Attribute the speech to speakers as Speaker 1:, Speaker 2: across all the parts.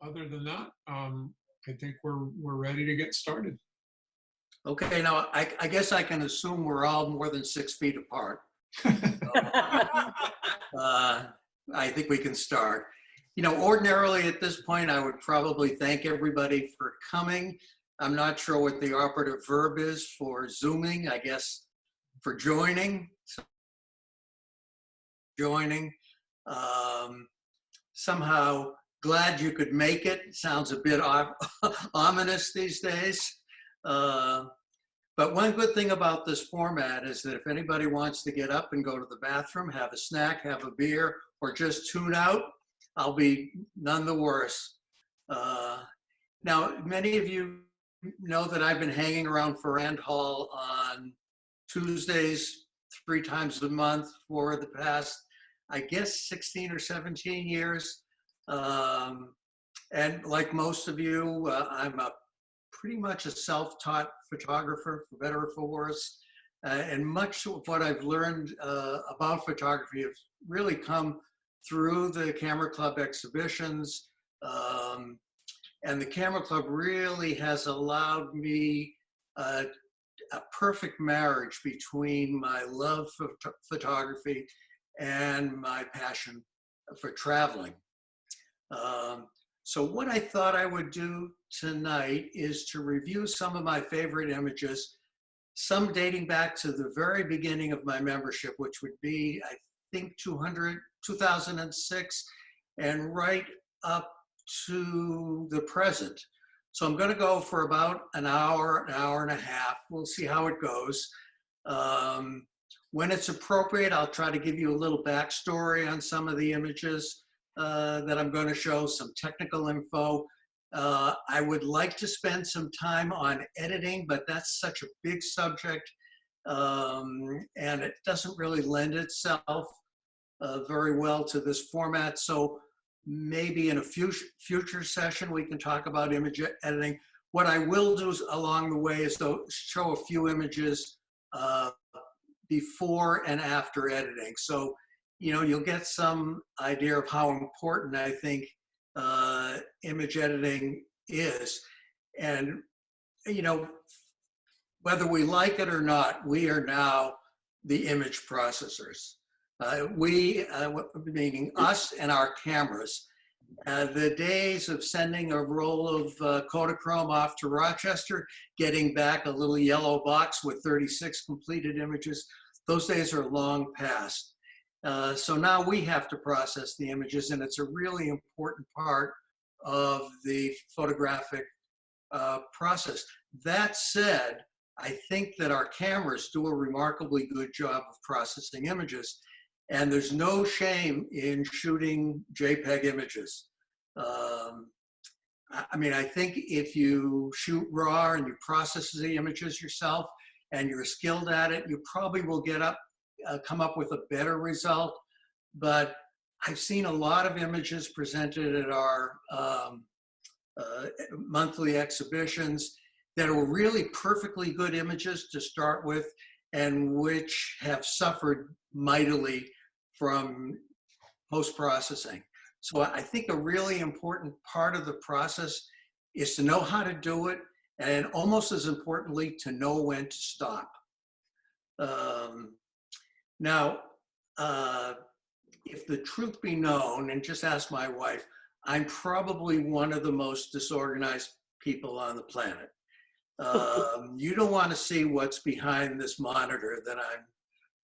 Speaker 1: Other than that, I think we're ready to get started.
Speaker 2: Okay, now I guess I can assume we're all more than 6 feet apart. I think we can start. You know, ordinarily at this point, I would probably thank everybody for coming. I'm not sure what the operative verb is for Zooming, I guess for joining. Somehow glad you could make it. Sounds a bit ominous these days. But one good thing about this format is that if anybody wants to get up and go to the bathroom, have a snack, have a beer, or just tune out, I'll be none the worse. Now, many of you know that I've been hanging around Ferrand Hall on Tuesdays 3 times a month for the past, I guess, 16 or 17 years. And like most of you, I'm pretty much a self-taught photographer, for better or for worse. And much of what I've learned about photography have really come through the Camera Club exhibitions. And the Camera Club really has allowed me a perfect marriage between my love for photography and my passion for traveling. So what I thought I would do tonight is to review some of my favorite images, some dating back to the very beginning of my membership, which would be, I think, 2006, and right up to the present. So I'm going to go for about an hour and a half. We'll see how it goes. When it's appropriate, I'll try to give you a little backstory on some of the images that I'm going to show, some technical info. I would like to spend some time on editing, but that's such a big subject, and it doesn't really lend itself very well to this format. So maybe in a future session, we can talk about image editing. What I will do along the way is to show a few images before and after editing. So, you know, you'll get some idea of how important I think image editing is. And, you know, whether we like it or not, we are now the image processors. We, meaning us and our cameras. The days of sending a roll of Kodachrome off to Rochester, getting back a little yellow box with 36 completed images, those days are long past. So now we have to process the images, and it's a really important part of the photographic process. That said, I think that our cameras do a remarkably good job of processing images, and there's no shame in shooting JPEG images. I mean, I think if you shoot RAW and you process the images yourself and you're skilled at it, you probably will come up with a better result. But I've seen a lot of images presented at our monthly exhibitions that are really perfectly good images to start with, and which have suffered mightily from post-processing. So I think a really important part of the process is to know how to do it, and almost as importantly, to know when to stop. Now, if the truth be known, and just ask my wife, I'm probably one of the most disorganized people on the planet. You don't want to see what's behind this monitor that I'm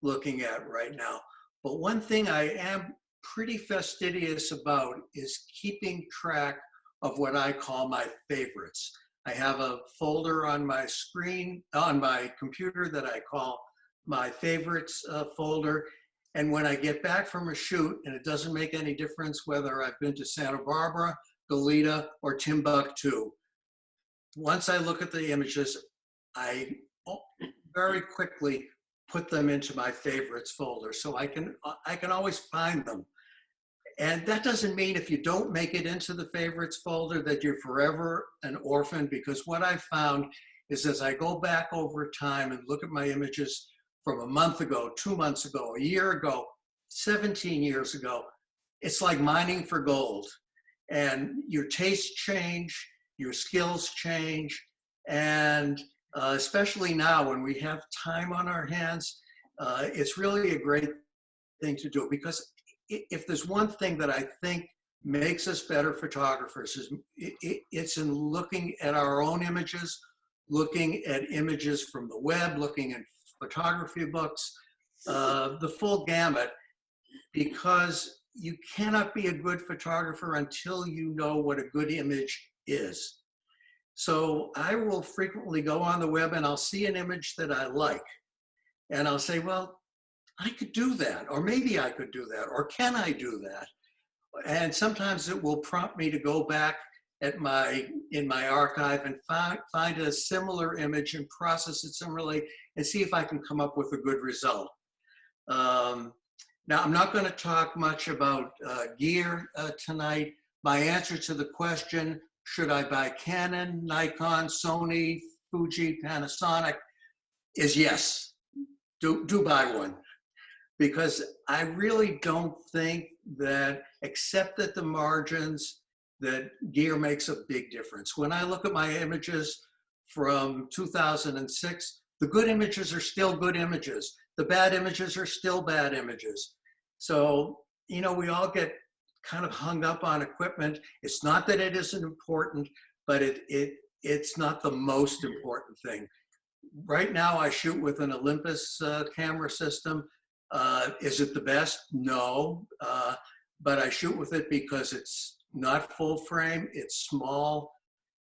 Speaker 2: looking at right now. But one thing I am pretty fastidious about is keeping track of what I call my favorites. I have a folder on my screen, on my computer, that I call my favorites folder. And when I get back from a shoot, and it doesn't make any difference whether I've been to Santa Barbara, Goleta, or Timbuktu, once I look at the images, I very quickly put them into my favorites folder, so I can always find them. And that doesn't mean if you don't make it into the favorites folder that you're forever an orphan, because what I found is as I go back over time and look at my images from a month ago, 2 months ago, a year ago, 17 years ago, it's like mining for gold. and your tastes change, your skills change, and especially now when we have time on our hands, it's really a great thing to do, because if there's one thing that I think makes us better photographers is it's in looking at our own images, looking at images from the web, looking at photography books, the full gamut, because you cannot be a good photographer until you know what a good image is. So I will frequently go on the web and I'll see an image that I like, and I'll say, well, I could do that, or maybe I could do that, or can I do that? And sometimes it will prompt me to go back in my archive and find a similar image and process it similarly and see if I can come up with a good result. Now, I'm not going to talk much about gear tonight. My answer to the question, should I buy Canon, Nikon, Sony, Fuji, Panasonic, is yes. Do buy one. Because I really don't think that, except at the margins, that gear makes a big difference. When I look at my images from 2006, the good images are still good images. The bad images are still bad images. So, you know, we all get kind of hung up on equipment. It's not that it isn't important, but it's not the most important thing. Right now, I shoot with an Olympus camera system. Is it the best? No, but I shoot with it because it's not full frame, it's small,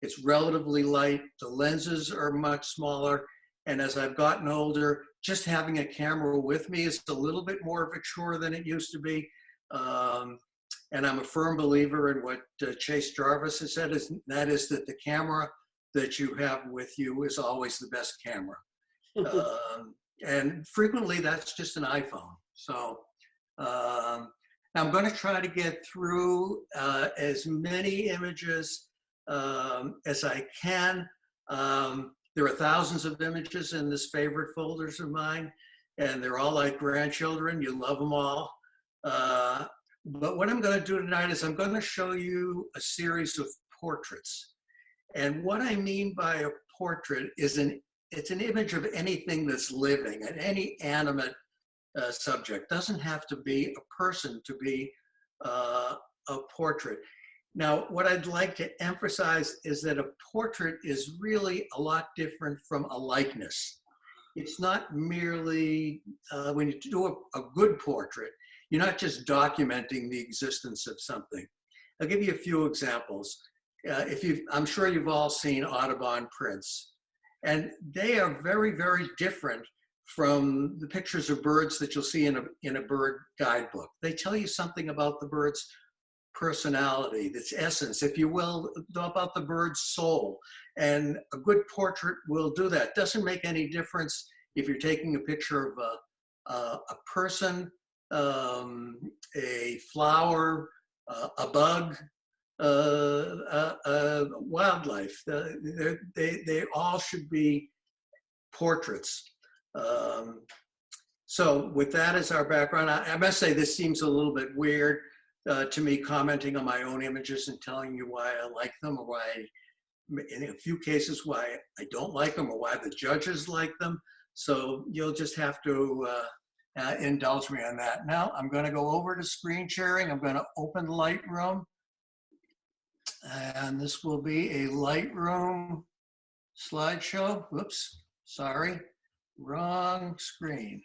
Speaker 2: it's relatively light, the lenses are much smaller, and as I've gotten older, just having a camera with me is a little bit more of a chore than it used to be. And I'm a firm believer in what Chase Jarvis has said, that is that the camera that you have with you is always the best camera. And frequently that's just an iPhone. So I'm going to try to get through as many images as I can. There are thousands of images in this favorite folders of mine, and they're all like grandchildren. You love them all. But what I'm going to do tonight is I'm going to show you a series of portraits. And what I mean by a portrait is it's an image of anything that's living, and any animate subject. Doesn't have to be a person to be a portrait. Now, what I'd like to emphasize is that a portrait is really a lot different from a likeness. It's not merely, when you do a good portrait, you're not just documenting the existence of something. I'll give you a few examples. I'm sure you've all seen Audubon prints. And they are very, very different from the pictures of birds that you'll see in a bird guidebook. They tell you something about the bird's personality, its essence, if you will, about the bird's soul. And a good portrait will do that. Doesn't make any difference if you're taking a picture of a person, a flower, a bug, wildlife. They all should be portraits. So with that as our background, I must say this seems a little bit weird to me, commenting on my own images and telling you why I like them, or why, in a few cases, why I don't like them, or why the judges like them. So you'll just have to indulge me on that. Now I'm going to go over to screen sharing. I'm going to open Lightroom. And this will be a Lightroom slideshow. Whoops, sorry, wrong screen.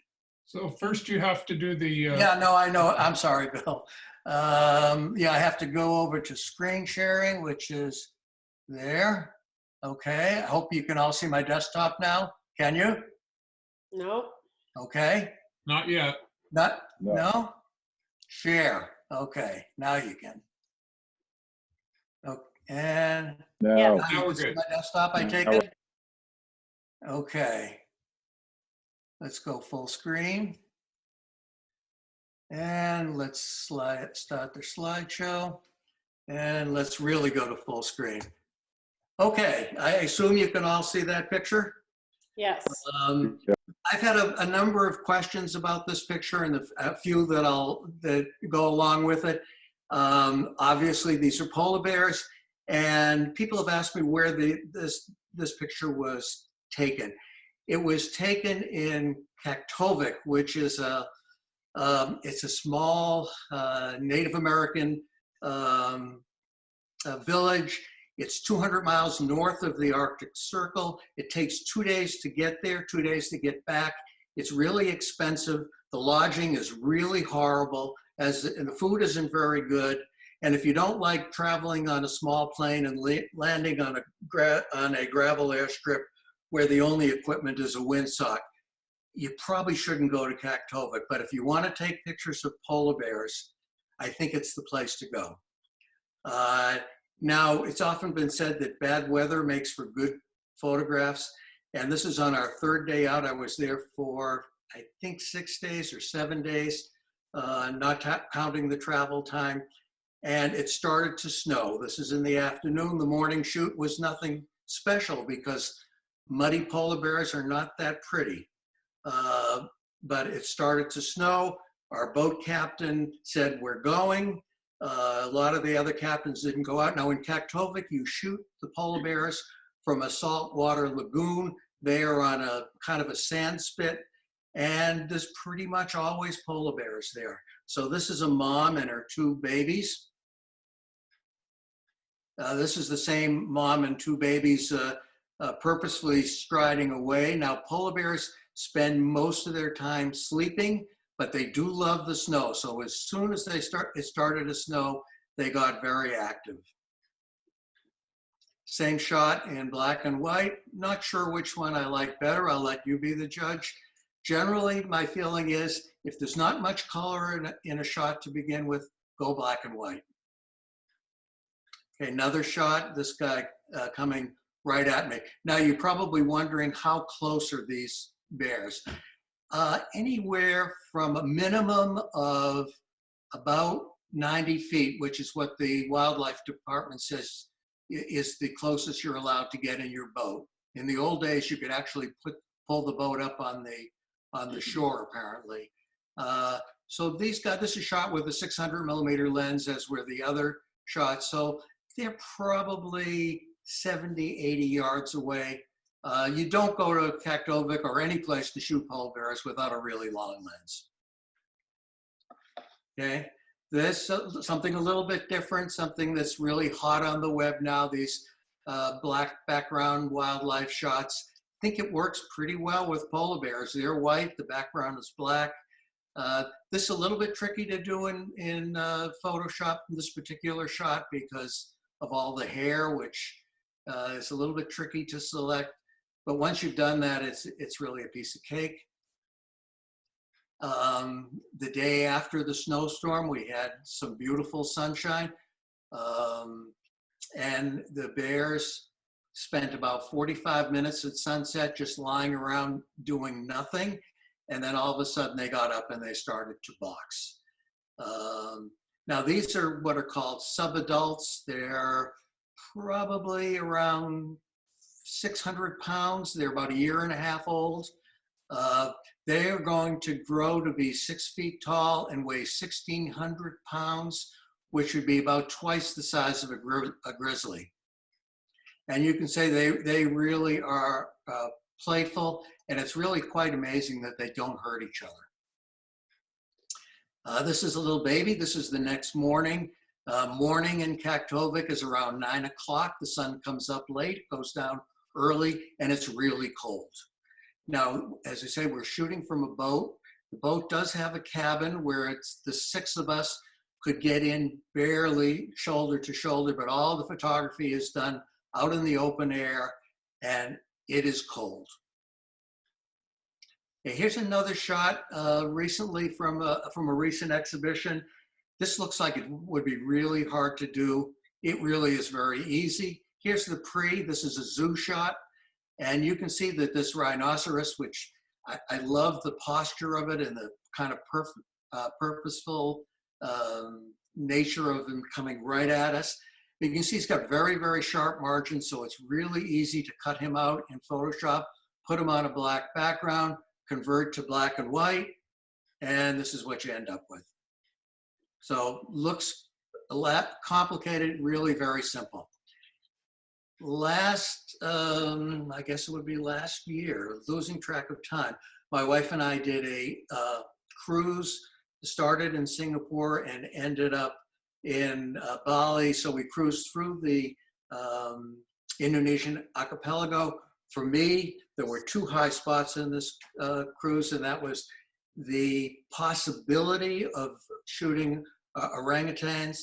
Speaker 1: So first you have to do the...
Speaker 2: Yeah, no, I know. I'm sorry, Bill. Yeah, I have to go over to screen sharing, which is there. Okay, I hope you can all see my desktop now. Can you?
Speaker 3: No.
Speaker 2: Okay.
Speaker 1: Not yet.
Speaker 2: No? Share. Okay, now you can. Okay, and
Speaker 3: Yeah.
Speaker 1: Now
Speaker 2: you
Speaker 1: we're
Speaker 2: can see
Speaker 1: good.
Speaker 2: my desktop, I take it? Okay. Let's go full screen. And let's start the slideshow. And let's really go to full screen. Okay, I assume you can all see that picture?
Speaker 3: Yes.
Speaker 2: I've had a number of questions about this picture, and a few that go along with it. Obviously, these are polar bears, and people have asked me where this picture was taken. It was taken in Kaktovik, which is it's a small Native American village. It's 200 miles north of the Arctic Circle. It takes 2 days to get there, 2 days to get back. It's really expensive. The lodging is really horrible, and the food isn't very good. And if you don't like traveling on a small plane and landing on a gravel airstrip where the only equipment is a windsock, you probably shouldn't go to Kaktovik. But if you want to take pictures of polar bears, I think it's the place to go. Now, it's often been said that bad weather makes for good photographs. And this is on our third day out. I was there for, I think, 6 days or 7 days, not counting the travel time. And it started to snow. This is in the afternoon. The morning shoot was nothing special because muddy polar bears are not that pretty. But it started to snow. Our boat captain said, we're going. A lot of the other captains didn't go out. Now in Kaktovik, you shoot the polar bears from a saltwater lagoon. They are on a kind of a sand spit, and there's pretty much always polar bears there. So this is a mom and her 2 babies. This is the same mom and 2 babies purposefully striding away. Now polar bears spend most of their time sleeping, but they do love the snow. So as soon as it started to snow, they got very active. Same shot in black and white. Not sure which one I like better. I'll let you be the judge. Generally, my feeling is if there's not much color in a shot to begin with, go black and white. Okay, another shot, this guy coming right at me. Now you're probably wondering how close are these bears? Anywhere from a minimum of about 90 feet, which is what the wildlife department says is the closest you're allowed to get in your boat. In the old days, you could actually pull the boat up on the shore, apparently. So these guys, this is shot with a 600 millimeter lens, as were the other shots. So they're probably 70, 80 yards away. You don't go to Kaktovik or any place to shoot polar bears without a really long lens. Okay, this something a little bit different, something that's really hot on the web now, these black background wildlife shots. I think it works pretty well with polar bears. They're white, the background is black. This is a little bit tricky to do in Photoshop in this particular shot because of all the hair, which is a little bit tricky to select. But once you've done that, it's really a piece of cake. The day after the snowstorm, we had some beautiful sunshine. And the bears spent about 45 minutes at sunset just lying around doing nothing. And then all of a sudden they got up and they started to box. Now these are what are called subadults. They're probably around 600 pounds. They're about 1.5 years old. They are going to grow to be 6 feet tall and weigh 1,600 pounds, which would be about twice the size of a grizzly. And you can say they really are playful, and it's really quite amazing that they don't hurt each other. This is a little baby. This is the next morning. Morning in Kaktovik is around 9 o'clock. The sun comes up late, goes down early, and it's really cold. Now, as I say, we're shooting from a boat. The boat does have a cabin where it's the 6 of us could get in barely shoulder to shoulder, but all the photography is done out in the open air, and it is cold. Okay, here's another shot recently from a recent exhibition. This looks like it would be really hard to do. It really is very easy. Here's the pre. This is a zoo shot. And you can see that this rhinoceros, which I love the posture of it and the kind of purposeful nature of him coming right at us. You can see he's got very, very sharp margins, so it's really easy to cut him out in Photoshop, put him on a black background, convert to black and white, and this is what you end up with. So looks complicated, really very simple. I guess it would be last year, losing track of time, my wife and I did a cruise, started in Singapore and ended up in Bali. So we cruised through the Indonesian archipelago. For me, there were two high spots in this cruise, and that was the possibility of shooting orangutans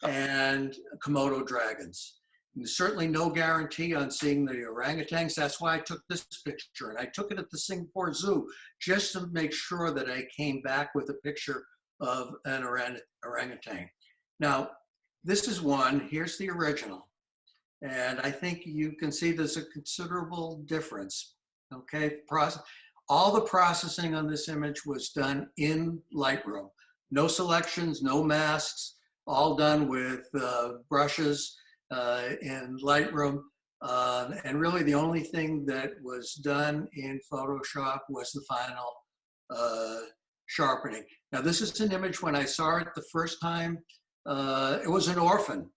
Speaker 2: and Komodo dragons. And there's certainly no guarantee on seeing the orangutans. That's why I took this picture. And I took it at the Singapore Zoo just to make sure that I came back with a picture of an orangutan. Now, this is one. Here's the original. And I think you can see there's a considerable difference. Okay, all the processing on this image was done in Lightroom. No selections, no masks, all done with brushes in Lightroom. And really the only thing that was done in Photoshop was the final sharpening. Now this is an image when I saw it the first time, it was an orphan.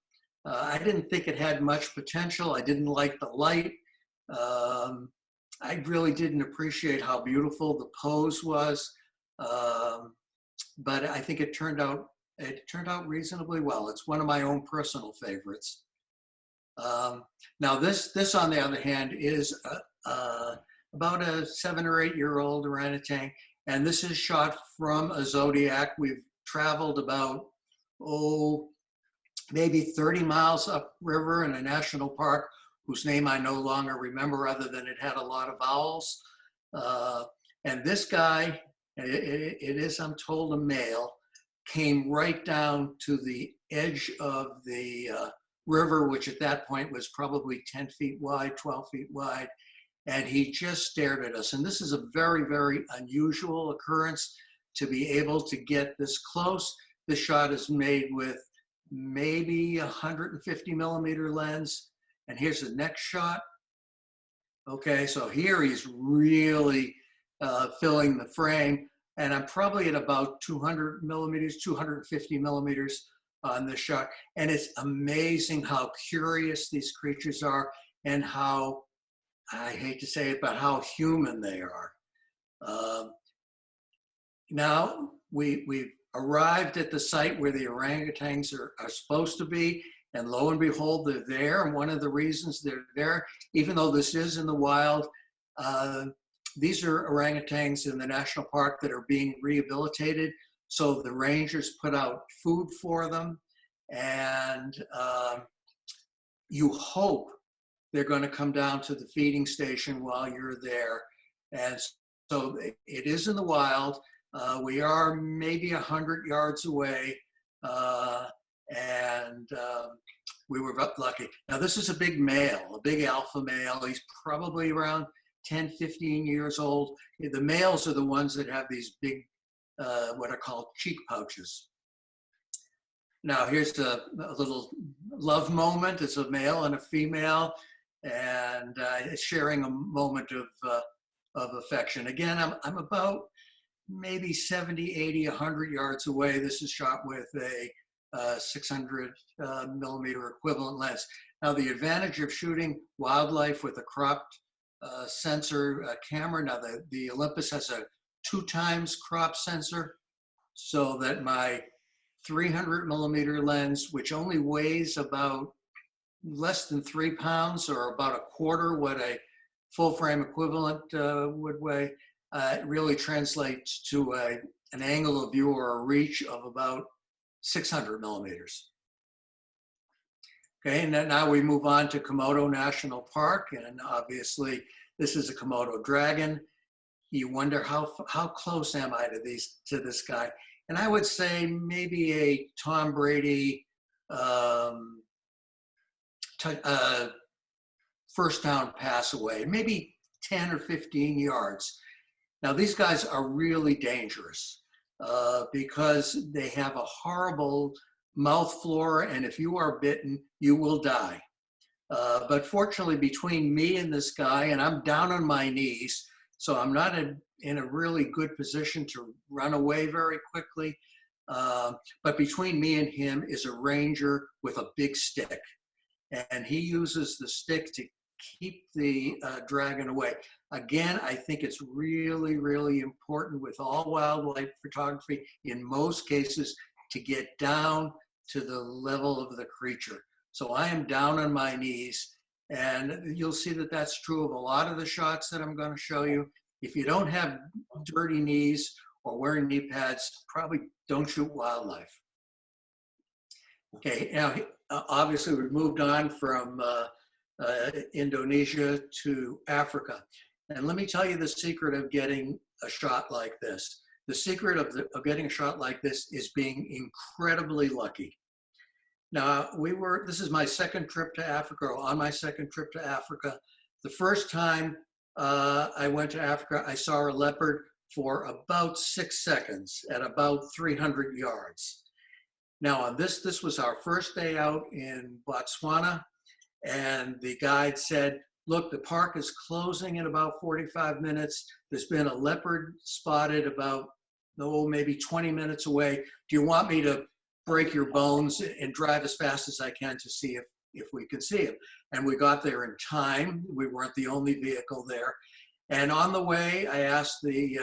Speaker 2: I didn't think it had much potential. I didn't like the light. I really didn't appreciate how beautiful the pose was. But I think it turned out reasonably well. It's one of my own personal favorites. Now this on the other hand is about a 7 or 8 year old orangutan, and this is shot from a Zodiac. We've traveled about maybe 30 miles upriver in a national park whose name I no longer remember, other than it had a lot of vowels. And this guy, it is, I'm told, a male, came right down to the edge of the river, which at that point was probably 10 feet wide, 12 feet wide, and he just stared at us. And this is a very, very unusual occurrence to be able to get this close. This shot is made with maybe 150 millimeter lens. And here's the next shot. Okay, so here he's really filling the frame. And I'm probably at about 200 millimeters, 250 millimeters on this shot. And it's amazing how curious these creatures are and how, I hate to say it, but how human they are. Now we've arrived at the site where the orangutans are supposed to be, and lo and behold, they're there. And one of the reasons they're there, even though this is in the wild, these are orangutans in the national park that are being rehabilitated. So the rangers put out food for them, and you hope they're going to come down to the feeding station while you're there. And so it is in the wild. We are maybe 100 yards away, and we were lucky. Now this is a big male, a big alpha male. He's probably around 10, 15 years old. The males are the ones that have these big, what are called cheek pouches. Now here's a little love moment. It's a male and a female, and sharing a moment of affection. Again, I'm about maybe 70, 80, 100 yards away. This is shot with a 600 millimeter equivalent lens. Now the advantage of shooting wildlife with a cropped sensor camera, now the Olympus has a 2 times crop sensor, so that my 300 millimeter lens, which only weighs about less than 3 pounds, or about a quarter what a full frame equivalent would weigh, it really translates to an angle of view or a reach of about 600 millimeters. Okay, and then now we move on to Komodo National Park, and obviously this is a Komodo dragon. You wonder how close am I to this guy? And I would say maybe a Tom Brady first down pass away, maybe 10 or 15 yards. Now these guys are really dangerous because they have a horrible mouth flora, and if you are bitten, you will die. But fortunately, between me and this guy, and I'm down on my knees, so I'm not in a really good position to run away very quickly. But between me and him is a ranger with a big stick. And he uses the stick to keep the dragon away. Again, I think it's really, really important with all wildlife photography, in most cases, to get down to the level of the creature. So I am down on my knees, and you'll see that that's true of a lot of the shots that I'm going to show you. If you don't have dirty knees or wearing knee pads, probably don't shoot wildlife. Okay, now obviously we've moved on from Indonesia to Africa. And let me tell you the secret of getting a shot like this. The secret of getting a shot like this is being incredibly lucky. Now, this is my second trip to Africa, or on my second trip to Africa. The first time I went to Africa, I saw a leopard for about 6 seconds at about 300 yards. Now, on this was our first day out in Botswana, and the guide said, look, the park is closing in about 45 minutes. There's been a leopard spotted about, maybe 20 minutes away. Do you want me to break your bones and drive as fast as I can to see if we can see him? And we got there in time. We weren't the only vehicle there. And on the way, I asked the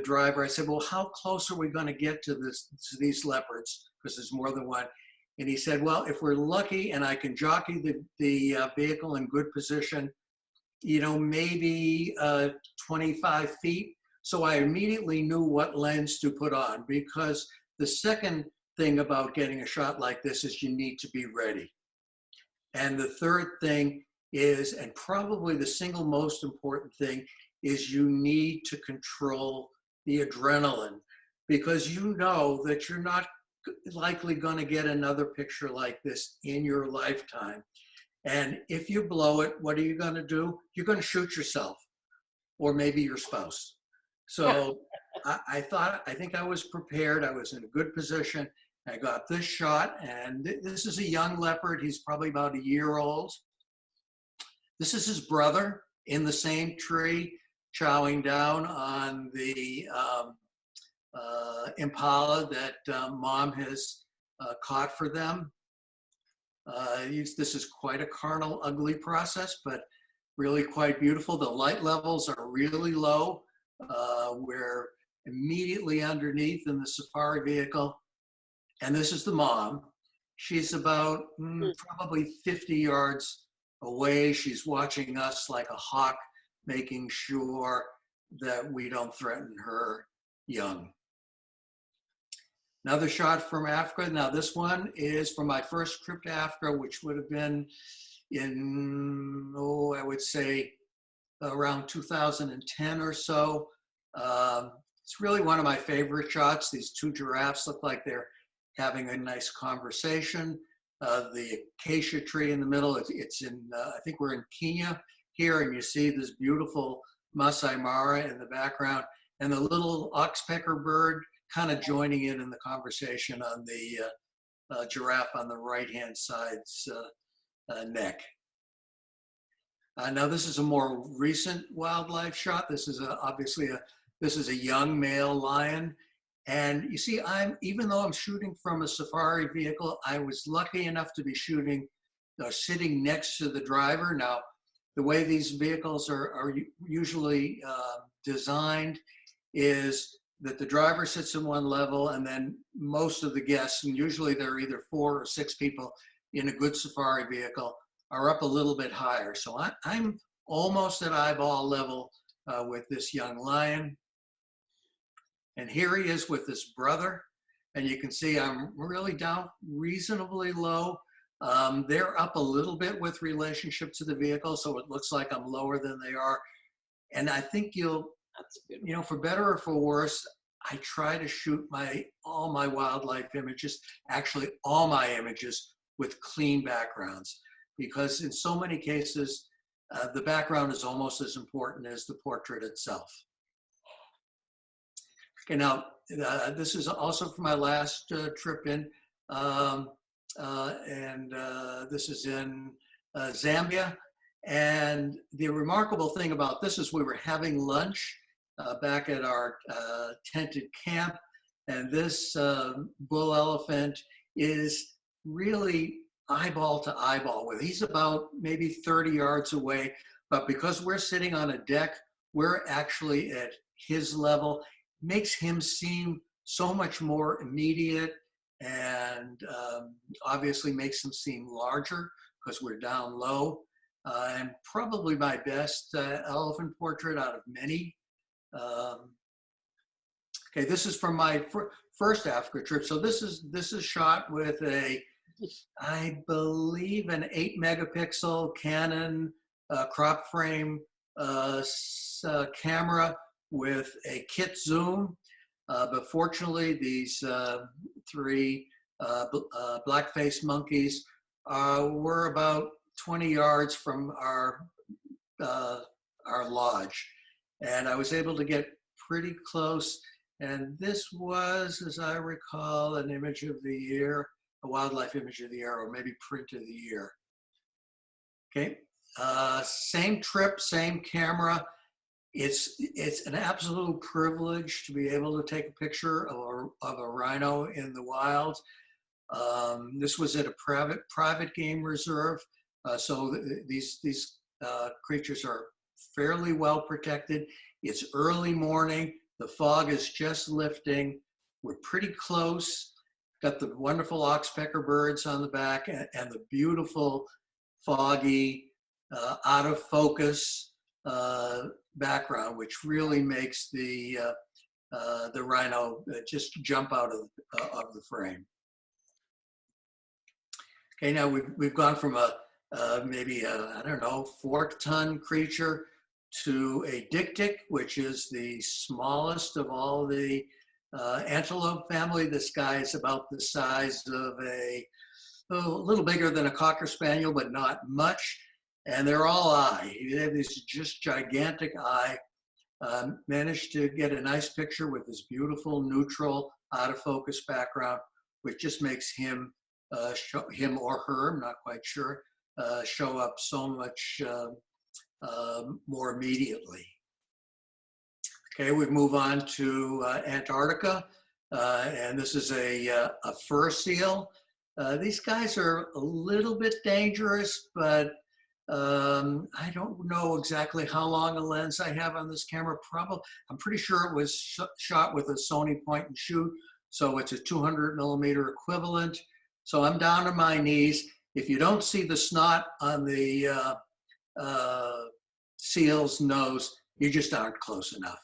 Speaker 2: driver, I said, well, how close are we going to get to these leopards? Because there's more than one. And he said, well, if we're lucky and I can jockey the vehicle in good position, maybe 25 feet. So I immediately knew what lens to put on, because the second thing about getting a shot like this is you need to be ready. And the third thing is, and probably the single most important thing, is you need to control the adrenaline, because you know that you're not likely going to get another picture like this in your lifetime. And if you blow it, what are you going to do? You're going to shoot yourself, or maybe your spouse. So I think I was prepared. I was in a good position. I got this shot, and this is a young leopard. He's probably about a year old. This is his brother in the same tree, chowing down on the impala that mom has caught for them. This is quite a carnal, ugly process, but really quite beautiful. The light levels are really low. We're immediately underneath in the safari vehicle. And this is the mom. She's about probably 50 yards away. She's watching us like a hawk, making sure that we don't threaten her young. Another shot from Africa. Now this one is from my first trip to Africa, which would have been in, I would say around 2010 or so. It's really one of my favorite shots. These two giraffes look like they're having a nice conversation. The acacia tree in the middle, it's in, I think we're in Kenya here, and you see this beautiful Masai Mara in the background, and the little oxpecker bird kind of joining in the conversation on the giraffe on the right-hand side's neck. Now this is a more recent wildlife shot. This is obviously a young male lion. And you see, even though I'm shooting from a safari vehicle, I was lucky enough to be shooting, sitting next to the driver. Now, the way these vehicles are usually designed is that the driver sits in one level, and then most of the guests, and usually there are either 4 or 6 people in a good safari vehicle, are up a little bit higher. So I'm almost at eyeball level with this young lion. And here he is with his brother. And you can see I'm really down reasonably low. They're up a little bit with relationship to the vehicle, so it looks like I'm lower than they are. And I think for better or for worse, I try to shoot all my wildlife images, actually all my images, with clean backgrounds. Because in so many cases, the background is almost as important as the portrait itself. Okay, now this is also from my last trip in, this is in Zambia. And the remarkable thing about this is we were having lunch back at our tented camp, And this bull elephant is really eyeball to eyeball with. He's about maybe 30 yards away, but because we're sitting on a deck, we're actually at his level. Makes him seem so much more immediate, and obviously makes him seem larger because we're down low. And probably my best elephant portrait out of many. Okay, this is from my first Africa trip. So this is shot with a, I believe, an 8 megapixel Canon crop frame camera with a kit zoom. But fortunately, these three black-faced monkeys were about 20 yards from our lodge. And I was able to get pretty close. And this was, as I recall, an image of the year, a wildlife image of the year, or maybe print of the year. Okay, same trip, same camera. It's an absolute privilege to be able to take a picture of a rhino in the wild. This was at a private game reserve, so these creatures are fairly well protected. It's early morning. The fog is just lifting. We're pretty close. Got the wonderful oxpecker birds on the back and the beautiful, foggy, out of focus background, which really makes the rhino just jump out of the frame. Okay, now we've gone from maybe a, I don't know, 4-ton creature to a dik-dik, which is the smallest of all the antelope family. This guy is about the size of a little bigger than a Cocker Spaniel, but not much. And they're all eye. They have this just gigantic eye. Managed to get a nice picture with this beautiful, neutral, out of focus background, which just makes him, him or her, I'm not quite sure, show up so much more immediately. Okay, we move on to Antarctica, and this is a fur seal. These guys are a little bit dangerous, but I don't know exactly how long a lens I have on this camera. Probably, I'm pretty sure it was shot with a Sony point and shoot, so it's a 200 millimeter equivalent. So I'm down to my knees. If you don't see the snot on the seal's nose, you just aren't close enough.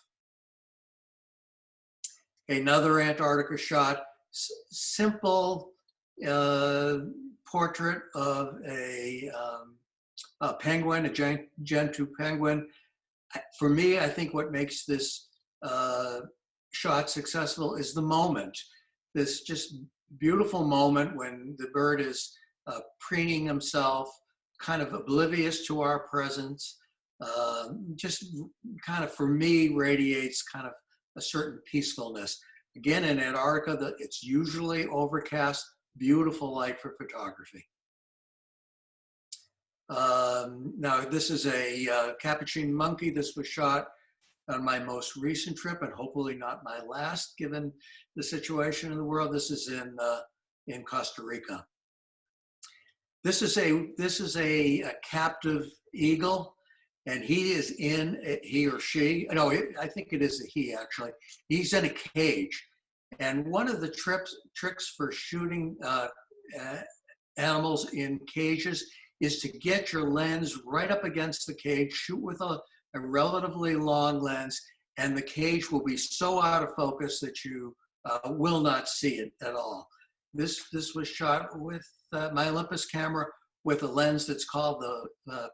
Speaker 2: Another Antarctica shot, simple portrait of a penguin, a Gentoo penguin. For me, I think what makes this shot successful is the moment. This just beautiful moment when the bird is preening himself, kind of oblivious to our presence. Just kind of, for me, radiates kind of a certain peacefulness. Again, in Antarctica, it's usually overcast, beautiful light for photography. Now, this is a capuchin monkey. This was shot on my most recent trip, and hopefully not my last, given the situation in the world. This is in Costa Rica. This is a captive eagle, and he is in, he or she, no, I think it is a he actually. He's in a cage, and one of the tricks for shooting animals in cages is to get your lens right up against the cage, shoot with a relatively long lens, and the cage will be so out of focus that you will not see it at all. This was shot with my Olympus camera with a lens that's called the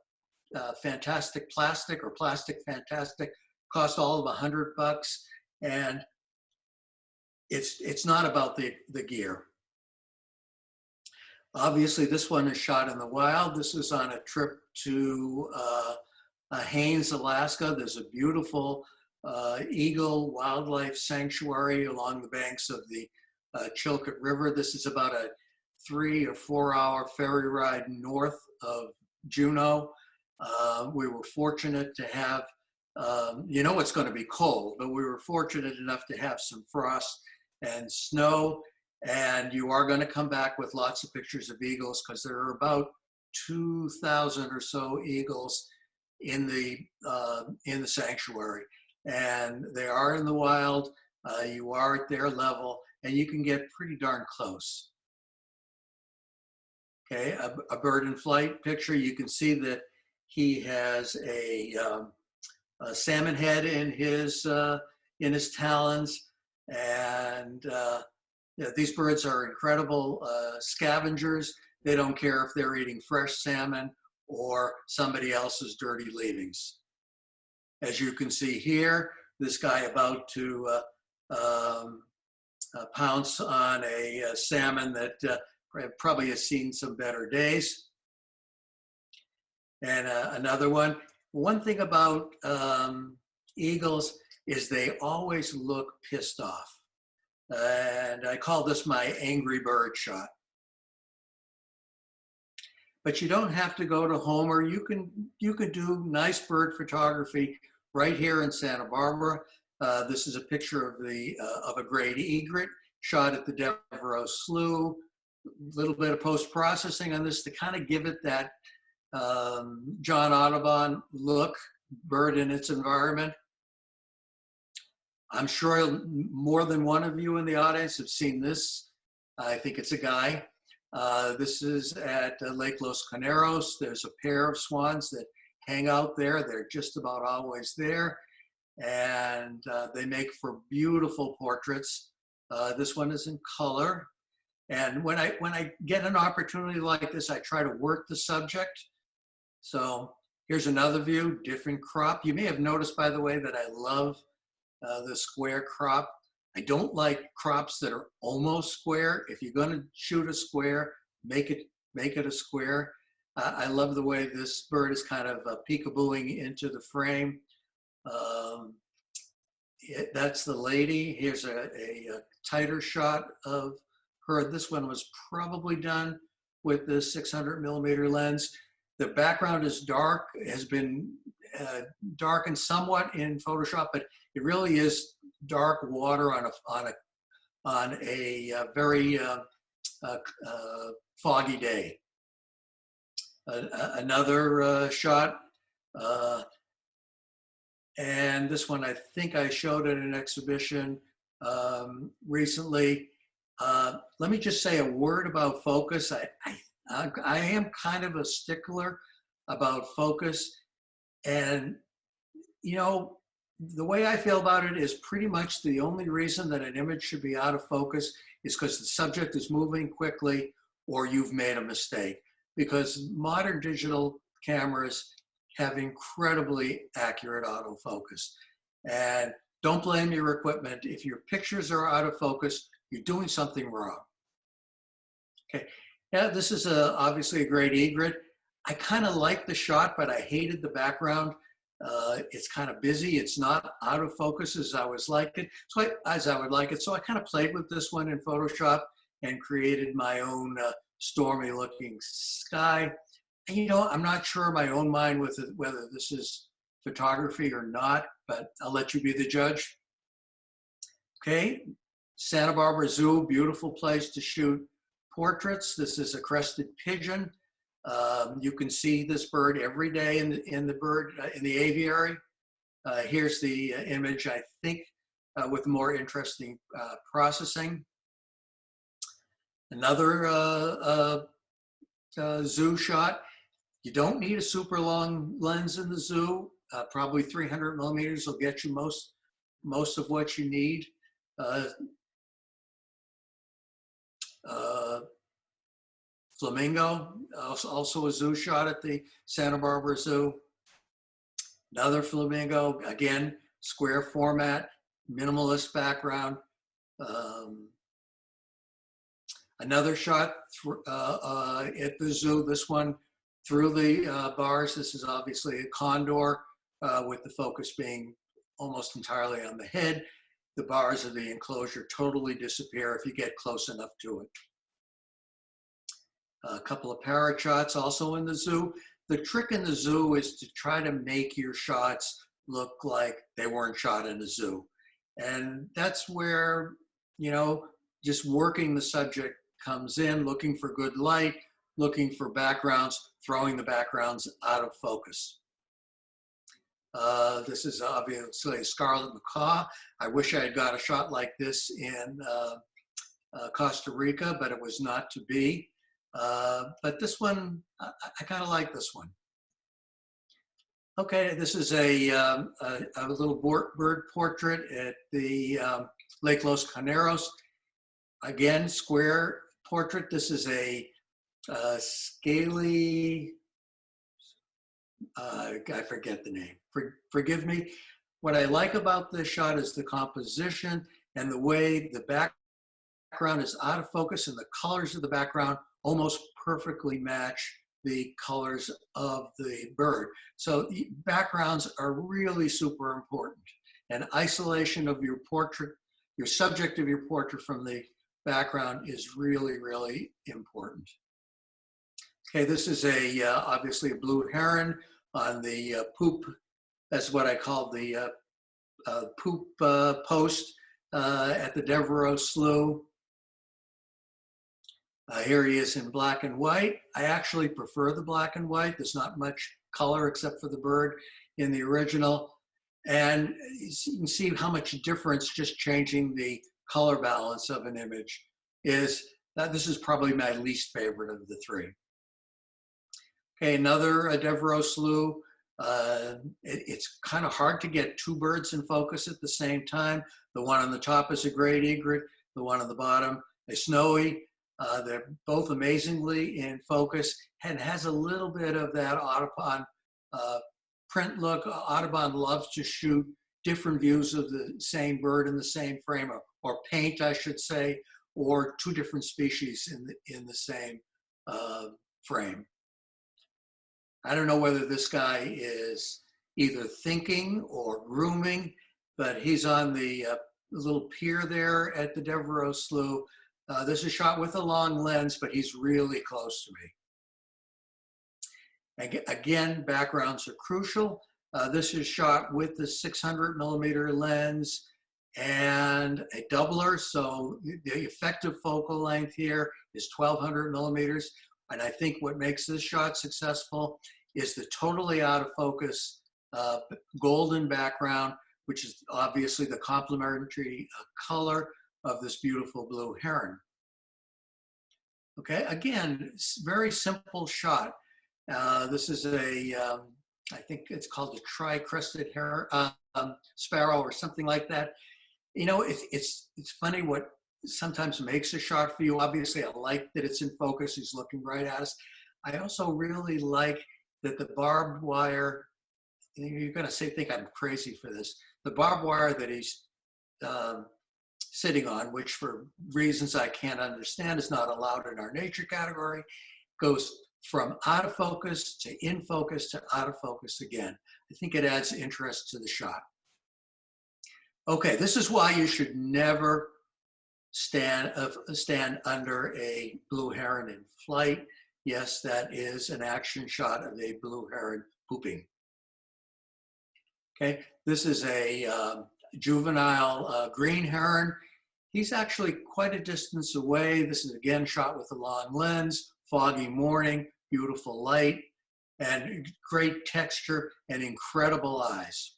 Speaker 2: Fantastic Plastic, or Plastic Fantastic. Cost all of $100, and it's not about the gear. Obviously, this one is shot in the wild. This is on a trip to Haines, Alaska. There's a beautiful eagle wildlife sanctuary along the banks of the Chilkat River. This is about a 3 or 4 hour ferry ride north of Juneau. We were fortunate to have, you know it's going to be cold, but we were fortunate enough to have some frost and snow. And you are going to come back with lots of pictures of eagles because there are about 2,000 or so eagles in the sanctuary, and they are in the wild. You are at their level, and you can get pretty darn close. Okay, a bird in flight picture. You can see that he has a salmon head in his talons, and these birds are incredible scavengers. They don't care if they're eating fresh salmon or somebody else's dirty leavings. As you can see here, this guy about to pounce on a salmon that probably has seen some better days. And another one. One thing about eagles is they always look pissed off. And I call this my angry bird shot. But you don't have to go to Homer. You can do nice bird photography right here in Santa Barbara. This is a picture of a great egret shot at the Devereaux Slough. A little bit of post-processing on this to kind of give it that John Audubon look, bird in its environment. I'm sure more than one of you in the audience have seen this. I think it's a guy. This is at Lake Los Caneros. There's a pair of swans that hang out there. They're just about always there. And they make for beautiful portraits. This one is in color. And when I get an opportunity like this, I try to work the subject. So here's another view, different crop. You may have noticed, by the way, that I love the square crop. I don't like crops that are almost square. If you're going to shoot a square, make it a square. I love the way this bird is kind of peekabooing into the frame. That's the lady. Here's a tighter shot of her. This one was probably done with the 600 millimeter lens. The background is dark, has been darkened somewhat in Photoshop, but it really is dark water on a very foggy day. Another shot, and this one I think I showed at an exhibition recently. Let me just say a word about focus. I am kind of a stickler about focus, and the way I feel about it is pretty much the only reason that an image should be out of focus is because the subject is moving quickly or you've made a mistake. Because modern digital cameras have incredibly accurate autofocus. And don't blame your equipment. If your pictures are out of focus, you're doing something wrong. Okay, yeah, this is obviously a great egret. I kind of like the shot, but I hated the background. It's kind of busy. It's not out of focus as I would like it. So I kind of played with this one in Photoshop and created my own stormy looking sky. And I'm not sure in my own mind with it, whether this is photography or not, but I'll let you be the judge. Okay, Santa Barbara Zoo, beautiful place to shoot portraits. This is a crested pigeon. You can see this bird every day in the aviary. Here's the image, I think, with more interesting processing. Another zoo shot. You don't need a super long lens in the zoo. Probably 300 millimeters will get you most of what you need. Flamingo, also a zoo shot at the Santa Barbara Zoo. Another flamingo, again, square format, minimalist background. Another shot at the zoo, this one through the bars. This is obviously a condor with the focus being almost entirely on the head. The bars of the enclosure totally disappear if you get close enough to it. A couple of parrot shots also in the zoo. The trick in the zoo is to try to make your shots look like they weren't shot in a zoo. And that's where you know, just working the subject, comes in, looking for good light, looking for backgrounds, throwing the backgrounds out of focus. This is obviously a scarlet macaw. I wish I had got a shot like this in Costa Rica, but it was not to be. But this one, I kind of like this one. Okay, this is a little bird portrait at the Lake Los Caneros. Again, square portrait. This is a scaly, I forget the name. Forgive me. What I like about this shot is the composition and the way the background is out of focus, and the colors of the background almost perfectly match the colors of the bird. So backgrounds are really super important. And isolation of your portrait, your subject of your portrait from the background is really, really important. Okay, this is obviously a blue heron on the poop. That's what I call the poop post at the Devereaux Slough. Here he is in black and white. I actually prefer the black and white. There's not much color except for the bird in the original. And you can see how much difference just changing the color balance of an image is. This is probably my least favorite of the three. Okay, another Devereaux Slough. It's kind of hard to get two birds in focus at the same time. The one on the top is a great egret. The one on the bottom is snowy. They're both amazingly in focus and has a little bit of that Audubon print look. Audubon loves to shoot different views of the same bird in the same frame, or paint, I should say, or two different species in the same frame. I don't know whether this guy is either thinking or grooming, but he's on the little pier there at the Devereaux Slough. This is shot with a long lens, but he's really close to me. Again, backgrounds are crucial. This is shot with the 600mm lens and a doubler, so the effective focal length here is 1200mm. And I think what makes this shot successful is the totally out of focus golden background, which is obviously the complementary color of this beautiful blue heron. Okay, again, very simple shot. This is I think it's called a tri-crested sparrow or something like that. You know, it's funny what sometimes makes a shot for you. Obviously, I like that it's in focus. He's looking right at us. I also really like that the barbed wire, you're going to think I'm crazy for this, the barbed wire that he's sitting on, which for reasons I can't understand is not allowed in our nature category, goes from out of focus to in focus to out of focus again. I think it adds interest to the shot. Okay, this is why you should never stand under a blue heron in flight. Yes, that is an action shot of a blue heron pooping. Okay, this is a juvenile green heron. He's actually quite a distance away. This is again shot with a long lens, foggy morning, beautiful light, and great texture and incredible eyes.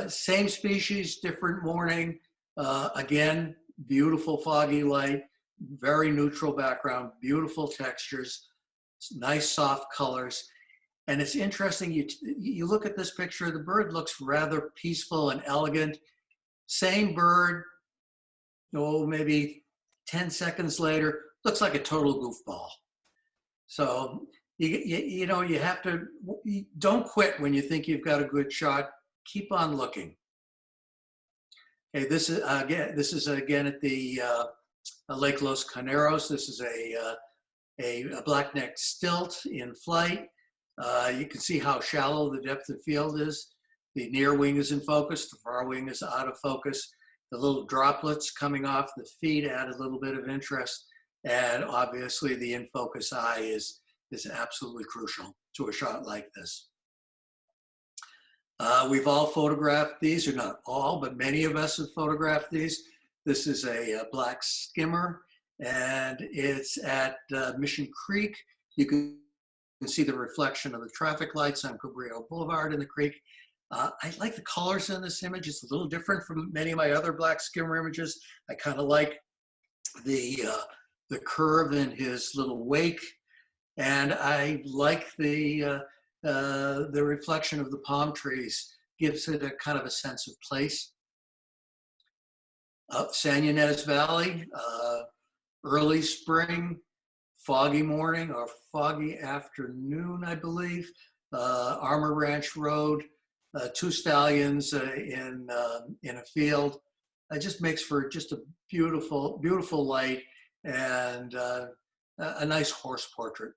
Speaker 2: Same species, different morning. Again, beautiful foggy light, very neutral background, beautiful textures, nice soft colors. And it's interesting, you look at this picture, the bird looks rather peaceful and elegant. Same bird, maybe 10 seconds later, looks like a total goofball. So, you have to, don't quit when you think you've got a good shot. Keep on looking. Okay, this is again at the Lake Los Caneros. This is a black-necked stilt in flight. You can see how shallow the depth of field is. The near wing is in focus, the far wing is out of focus. The little droplets coming off the feet add a little bit of interest. And obviously the in-focus eye is absolutely crucial to a shot like this. We've all photographed these, or not all, but many of us have photographed these. This is a black skimmer, and it's at Mission Creek. You can see the reflection of the traffic lights on Cabrillo Boulevard in the creek. I like the colors in this image. It's a little different from many of my other black skimmer images. I kind of like the curve in his little wake, and I like the reflection of the palm trees. Gives it a kind of a sense of place. Up San Ynez Valley, early spring, foggy morning or foggy afternoon, I believe. Armor Ranch Road, two stallions in a field. It just makes for just a beautiful, beautiful light and a nice horse portrait.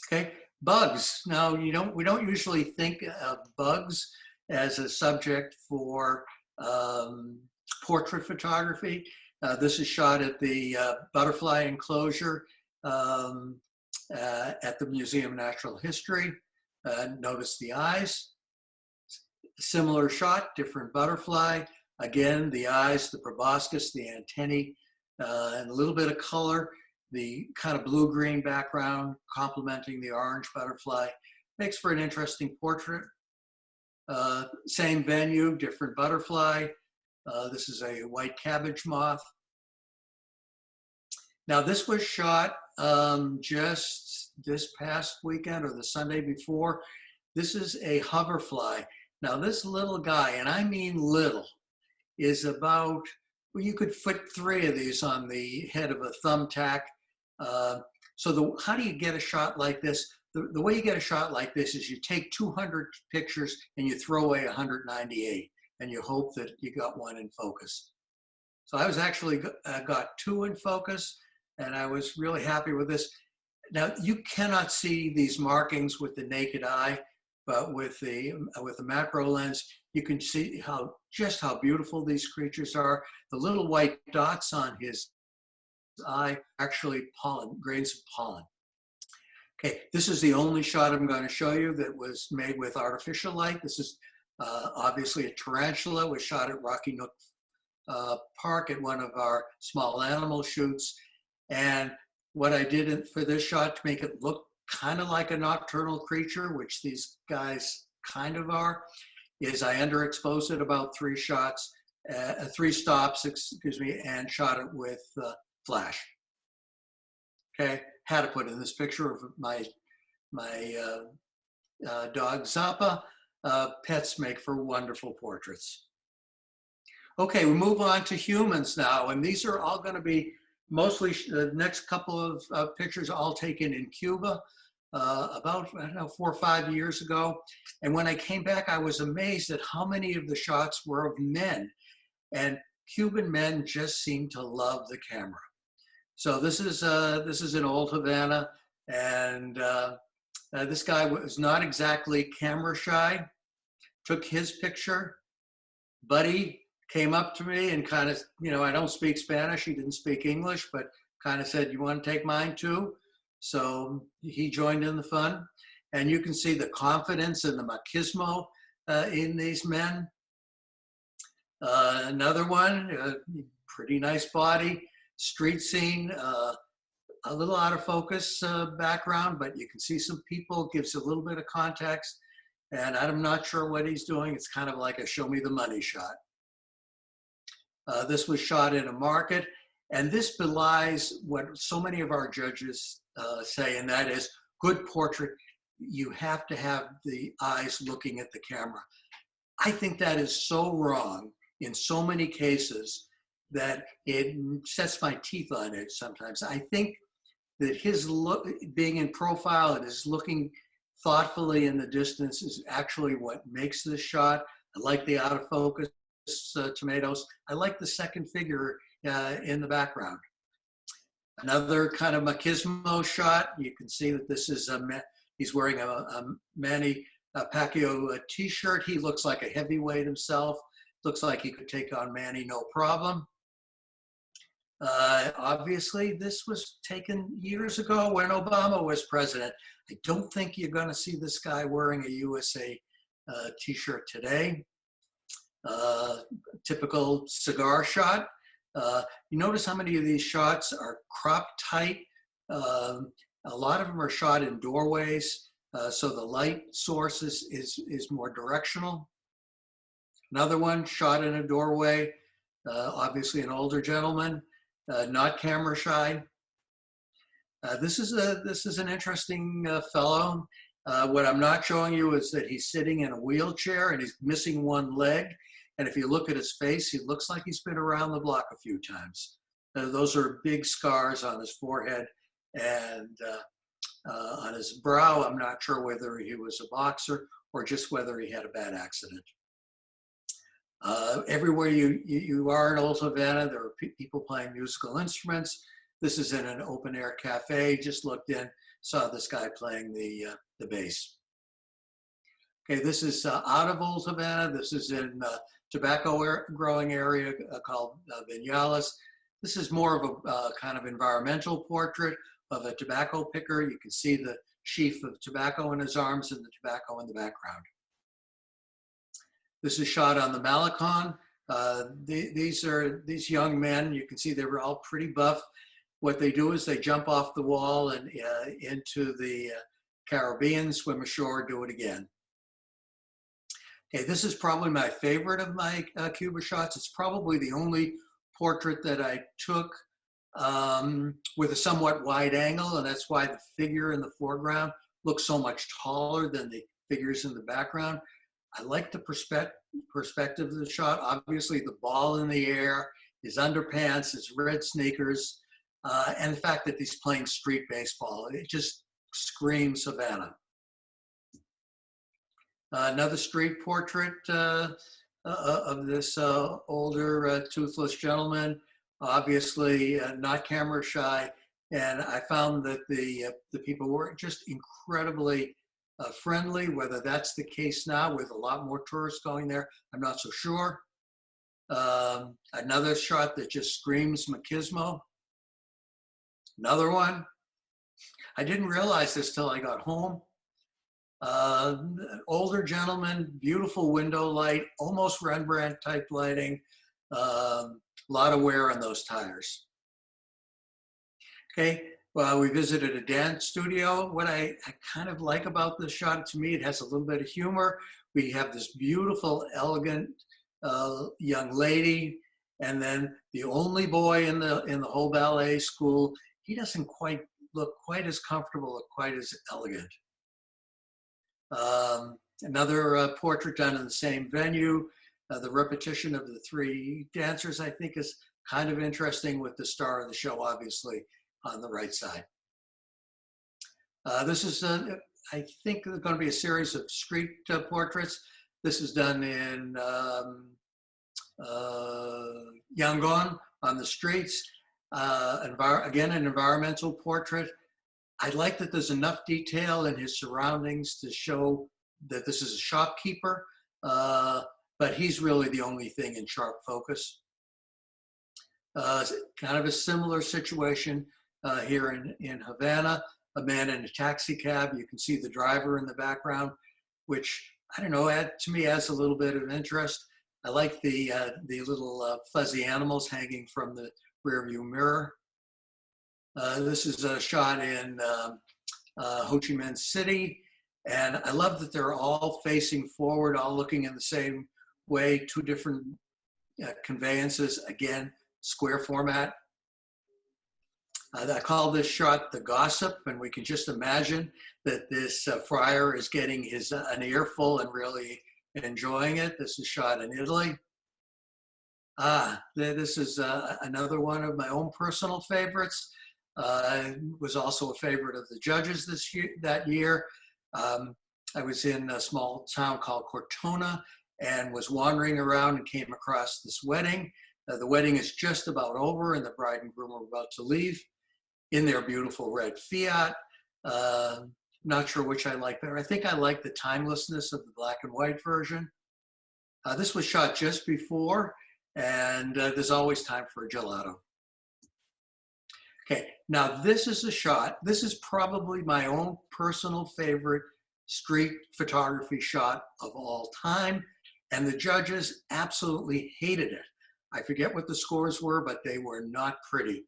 Speaker 2: Okay, bugs. Now we don't usually think of bugs as a subject for portrait photography. This is shot at the butterfly enclosure at the Museum of Natural History. Notice the eyes. Similar shot, different butterfly. Again, the eyes, the proboscis, the antennae, and a little bit of color. The kind of blue-green background complementing the orange butterfly makes for an interesting portrait. Same venue, different butterfly. This is a white cabbage moth. Now this was shot just this past weekend or the Sunday before. This is a hoverfly. Now this little guy, and I mean little, is about, well, you could fit 3 of these on the head of a thumbtack. So how do you get a shot like this? The way you get a shot like this is you take 200 pictures and you throw away 198 and you hope that you got one in focus. So I was actually got 2 in focus and I was really happy with this. Now you cannot see these markings with the naked eye, but with the macro lens, you can see just how beautiful these creatures are. The little white dots on his eye, actually pollen, grains of pollen. Okay, this is the only shot I'm going to show you that was made with artificial light. This is obviously a tarantula. It was shot at Rocky Nook Park at one of our small animal shoots. And what I did for this shot to make it look kind of like a nocturnal creature, which these guys kind of are, is I underexposed it about 3 shots, 3 stops, excuse me, and shot it with flash. Okay, had to put in this picture of my dog Zappa. Pets make for wonderful portraits. Okay, we move on to humans now, and these are all going to be mostly the next couple of pictures all taken in Cuba about, I don't know, 4 or 5 years ago. And when I came back, I was amazed at how many of the shots were of men. And Cuban men just seem to love the camera. So this is an old Havana, and this guy was not exactly camera shy. Took his picture. Buddy came up to me and kind of, I don't speak Spanish, he didn't speak English, but kind of said, "You want to take mine too?" So he joined in the fun. And you can see the confidence and the machismo in these men. Another one, pretty nice body, street scene, a little out of focus background, but you can see some people, gives a little bit of context. And I'm not sure what he's doing. It's kind of like a show me the money shot. This was shot in a market, and this belies what so many of our judges say, and that is good portrait, you have to have the eyes looking at the camera. I think that is so wrong in so many cases that it sets my teeth on edge sometimes. I think that his look, being in profile and his looking thoughtfully in the distance is actually what makes this shot. I like the out of focus tomatoes. I like the second figure in the background. Another kind of machismo shot. You can see that this is he's wearing a Manny Pacquiao t-shirt. He looks like a heavyweight himself. Looks like he could take on Manny no problem. Obviously, this was taken years ago when Obama was president. I don't think you're going to see this guy wearing a USA t-shirt today. Typical cigar shot. You notice how many of these shots are cropped tight. A lot of them are shot in doorways, so the light source is more directional. Another one shot in a doorway, obviously an older gentleman, not camera shy. This is an interesting fellow. What I'm not showing you is that he's sitting in a wheelchair and he's missing one leg. And if you look at his face, he looks like he's been around the block a few times. Those are big scars on his forehead and on his brow. I'm not sure whether he was a boxer or just whether he had a bad accident. Everywhere you are in Old Havana, there are people playing musical instruments. This is in an open air cafe. Just looked in, saw this guy playing the bass. Okay, this is out of Old Havana. This is in tobacco growing area called Vinales. This is more of a kind of environmental portrait of a tobacco picker. You can see the sheaf of tobacco in his arms and the tobacco in the background. This is shot on the Malecon. These young men, you can see they were all pretty buff. What they do is they jump off the wall and into the Caribbean, swim ashore, do it again. Okay, this is probably my favorite of my Cuba shots. It's probably the only portrait that I took with a somewhat wide angle, and that's why the figure in the foreground looks so much taller than the figures in the background. I like the perspective of the shot. Obviously, the ball in the air, his underpants, his red sneakers, and the fact that he's playing street baseball. It just screams Havana. Another street portrait of this older toothless gentleman, obviously not camera shy. And I found that the people were just incredibly friendly. Whether that's the case now with a lot more tourists going there, I'm not so sure. Another shot that just screams machismo. Another one. I didn't realize this till I got home. Older gentleman, beautiful window light, almost Rembrandt type lighting. A lot of wear on those tires. Okay, well, we visited a dance studio. What I kind of like about this shot, to me, it has a little bit of humor. We have this beautiful, elegant young lady, and then the only boy in the whole ballet school. He doesn't quite look quite as comfortable or quite as elegant. Another portrait done in the same venue. The repetition of the three dancers, I think, is kind of interesting with the star of the show, obviously, on the right side. This is, I think, going to be a series of street portraits. This is done in Yangon on the streets. Again, an environmental portrait. I like that there's enough detail in his surroundings to show that this is a shopkeeper, but he's really the only thing in sharp focus. Kind of a similar situation here in Havana, a man in a taxi cab. You can see the driver in the background, which, I don't know, to me adds a little bit of interest. I like the little fuzzy animals hanging from the rearview mirror. This is a shot in Ho Chi Minh City, and I love that they're all facing forward, all looking in the same way, two different conveyances, again, square format. I call this shot the gossip, and we can just imagine that this friar is getting an earful and really enjoying it. This is shot in Italy. This is another one of my own personal favorites. Was also a favorite of the judges that year. I was in a small town called Cortona and was wandering around and came across this wedding. The wedding is just about over and the bride and groom are about to leave in their beautiful red Fiat. Not sure which I like better. I think I like the timelessness of the black and white version. This was shot just before, and there's always time for a gelato. Okay, now this is a shot. This is probably my own personal favorite street photography shot of all time. And the judges absolutely hated it. I forget what the scores were, but they were not pretty.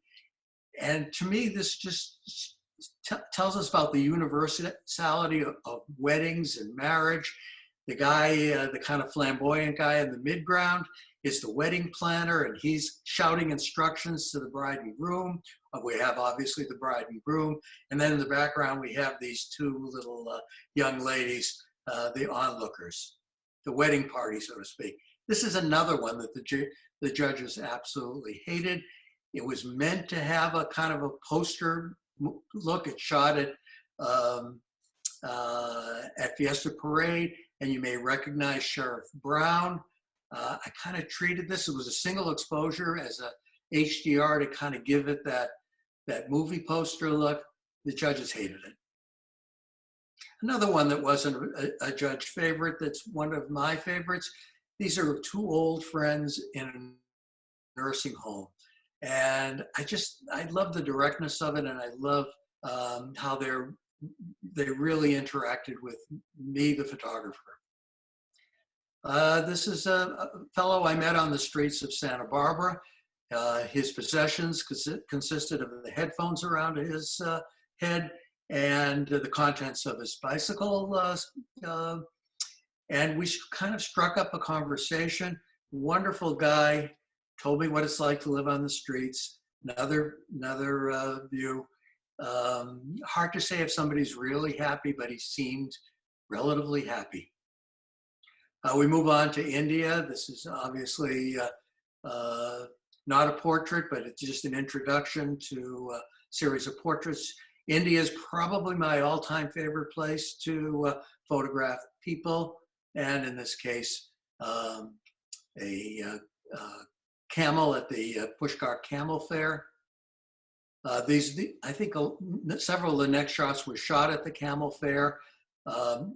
Speaker 2: And to me, this just tells us about the universality of weddings and marriage. The guy, the kind of flamboyant guy in the midground, is the wedding planner, and he's shouting instructions to the bride and groom. We have obviously the bride and groom, and then in the background we have these two little young ladies, the onlookers, the wedding party, so to speak. This is another one that the judges absolutely hated. It was meant to have a kind of a poster look. It's shot at Fiesta Parade, and you may recognize Sheriff Brown. I kind of treated this, it was a single exposure as a HDR to kind of give it that movie poster look. The judges hated it. Another one that wasn't a judge favorite, that's one of my favorites. These are two old friends in a nursing home. And I love the directness of it, and I love how they really interacted with me, the photographer. This is a fellow I met on the streets of Santa Barbara. His possessions consisted of the headphones around his head and the contents of his bicycle. And we kind of struck up a conversation. Wonderful guy, told me what it's like to live on the streets. Another view. Hard to say if somebody's really happy, but he seemed relatively happy. We move on to India. This is obviously not a portrait, but it's just an introduction to a series of portraits. India is probably my all-time favorite place to photograph people, and in this case, a camel at the Pushkar Camel Fair. I think several of the next shots were shot at the Camel Fair.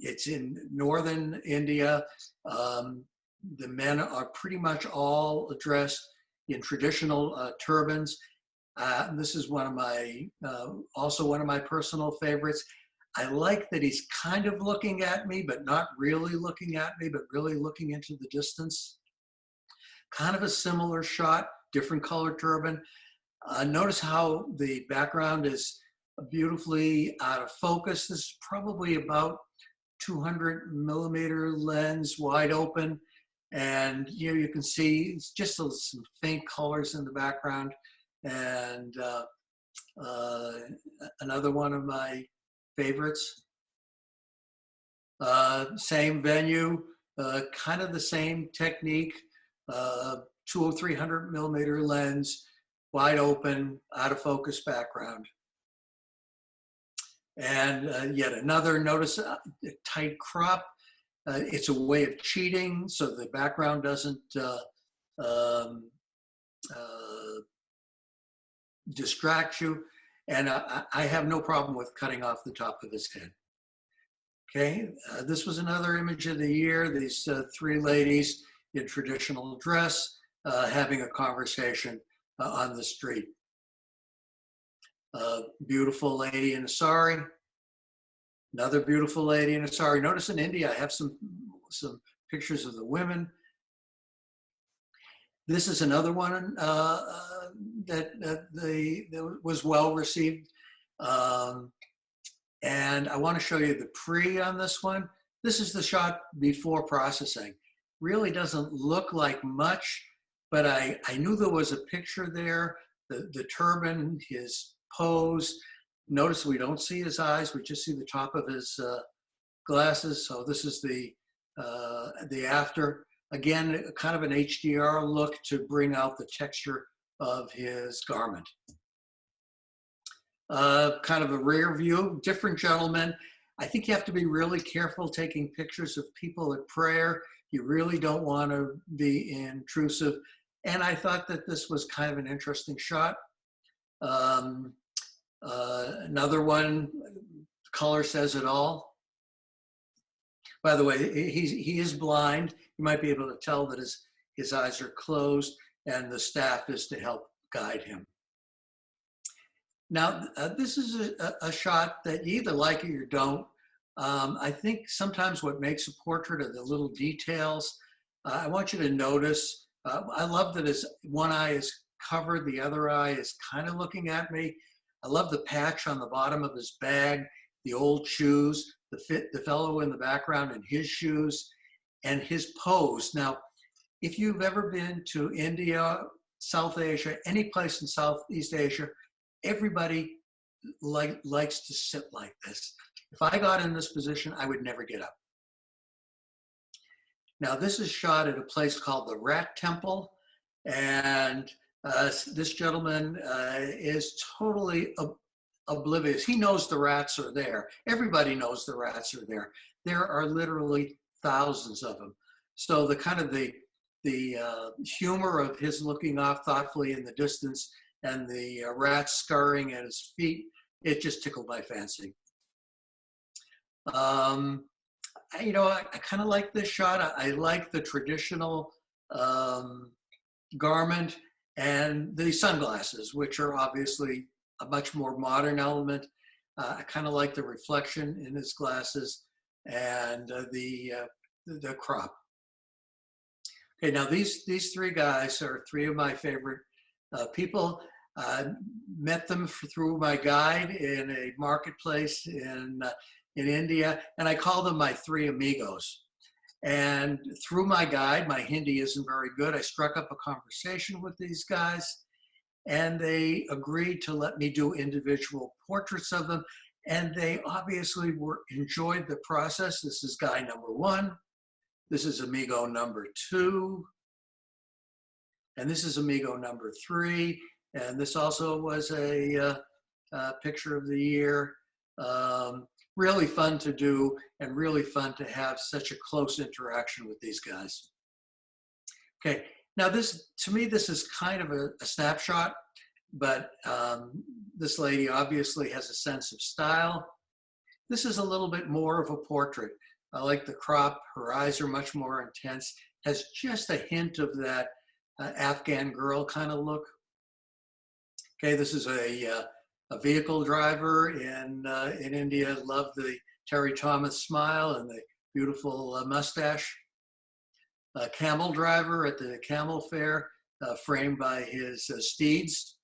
Speaker 2: It's in northern India. The men are pretty much all dressed in traditional turbans. This is also one of my personal favorites. I like that he's kind of looking at me, but not really looking at me, but really looking into the distance. Kind of a similar shot, different color turban. Notice how the background is beautifully out of focus. This is probably about 200 millimeter lens, wide open. And here you can see it's just some faint colors in the background. And another one of my favorites. Same venue, kind of the same technique, 300 millimeter lens, wide open, out of focus background. And yet another, notice a tight crop. It's a way of cheating, so the background doesn't distract you. And I have no problem with cutting off the top of his head. Okay, this was another image of the year. These three ladies in traditional dress having a conversation on the street. Beautiful lady in a sari. Another beautiful lady in a sari. Notice in India, I have some pictures of the women. This is another one that was well received. And I want to show you the pre on this one. This is the shot before processing. Really doesn't look like much, but I knew there was a picture there. The turban, his pose. Notice we don't see his eyes, we just see the top of his glasses. So this is the after. Again, kind of an HDR look to bring out the texture of his garment. Kind of a rear view, different gentleman. I think you have to be really careful taking pictures of people at prayer. You really don't want to be intrusive. And I thought that this was kind of an interesting shot. Another one, color says it all. By the way, he is blind. You might be able to tell that his eyes are closed, and the staff is to help guide him. Now, this is a shot that you either like it or don't, I think sometimes what makes a portrait are the little details. I want you to notice, I love that his one eye is covered, the other eye is kind of looking at me. I love the patch on the bottom of his bag, the old shoes, the fellow in the background in his shoes, and his pose. Now, if you've ever been to India, South Asia, any place in Southeast Asia, everybody likes to sit like this. If I got in this position, I would never get up. Now, this is shot at a place called the Rat Temple, and this gentleman is totally oblivious. He knows the rats are there. Everybody knows the rats are there. There are literally thousands of them. So the kind of the humor of his looking off thoughtfully in the distance and the rats scurrying at his feet, it just tickled my fancy. I kind of like this shot. I like the traditional garment and the sunglasses, which are obviously a much more modern element. I kind of like the reflection in his glasses and the crop. Okay, now these three guys are three of my favorite people. Met them through my guide in a marketplace in India, and I call them my three amigos. And through my guide, my Hindi isn't very good, I struck up a conversation with these guys, and they agreed to let me do individual portraits of them, and they obviously enjoyed the process. This is guy number one, this is amigo number two, and this is amigo number three, and this also was a picture of the year. Really fun to do and really fun to have such a close interaction with these guys. Okay, now to me, this is kind of a snapshot, but this lady obviously has a sense of style. This is a little bit more of a portrait. I like the crop, her eyes are much more intense, has just a hint of that Afghan girl kind of look. Okay, this is a vehicle driver in India. Love the Terry Thomas smile and the beautiful mustache. A camel driver at the camel fair, framed by his steeds.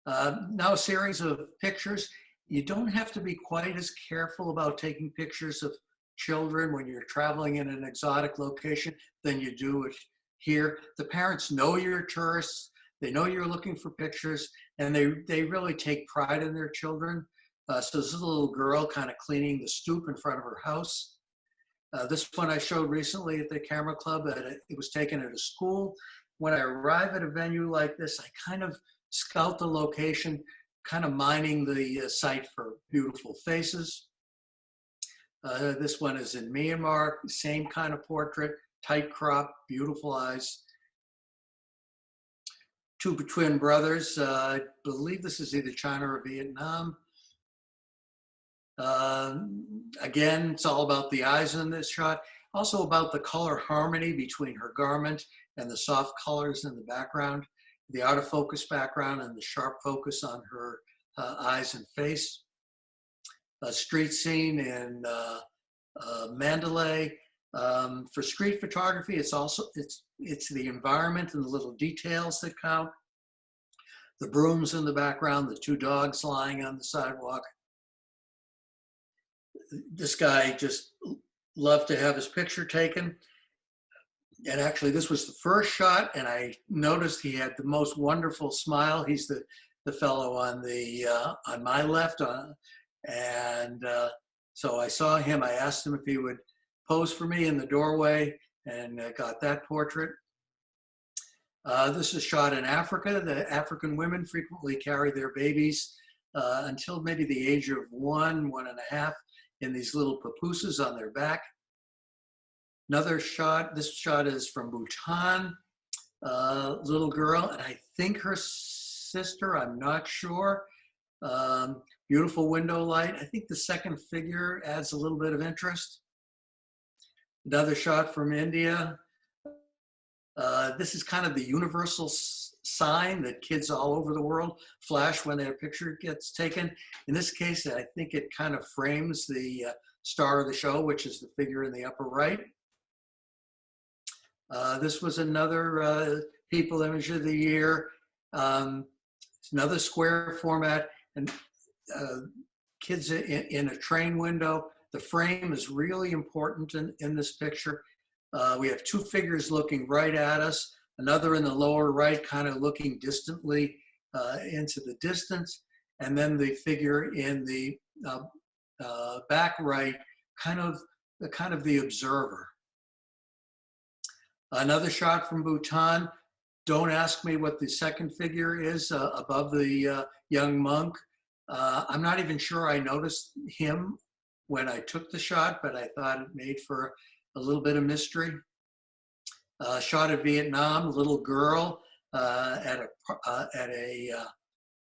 Speaker 2: Now a series of pictures. You don't have to be quite as careful about taking pictures of children when you're traveling in an exotic location than you do it here. The parents know you're tourists. They know you're looking for pictures, and they really take pride in their children. So this is a little girl kind of cleaning the stoop in front of her house. This one I showed recently at the Camera Club. It was taken at a school. When I arrive at a venue like this, I kind of scout the location, kind of mining the site for beautiful faces. This one is in Myanmar, same kind of portrait, tight crop, beautiful eyes. Two twin brothers, I believe this is either China or Vietnam. Again, it's all about the eyes in this shot. Also about the color harmony between her garment and the soft colors in the background, the out of focus background and the sharp focus on her eyes and face. A street scene in Mandalay. For street photography, it's the environment and the little details that count. The brooms in the background, the two dogs lying on the sidewalk. This guy just loved to have his picture taken. And actually, this was the first shot, and I noticed he had the most wonderful smile. He's the fellow on my left, so I saw him. I asked him if he would pose for me in the doorway, and got that portrait. This is shot in Africa. The African women frequently carry their babies until maybe the age of 1.5, in these little papooses on their back. Another shot, this shot is from Bhutan, little girl, and I think her sister, I'm not sure. Beautiful window light. I think the second figure adds a little bit of interest. Another shot from India. This is kind of the universal sign that kids all over the world flash when their picture gets taken. In this case, I think it kind of frames the star of the show, which is the figure in the upper right. This was another People Image of the Year. It's another square format, and kids in a train window. The frame is really important in this picture. We have two figures looking right at us, another in the lower right kind of looking distantly into the distance, and then the figure in the back right, kind of the observer. Another shot from Bhutan. Don't ask me what the second figure is above the young monk. I'm not even sure I noticed him when I took the shot, but I thought it made for a little bit of mystery. Shot of Vietnam, little girl at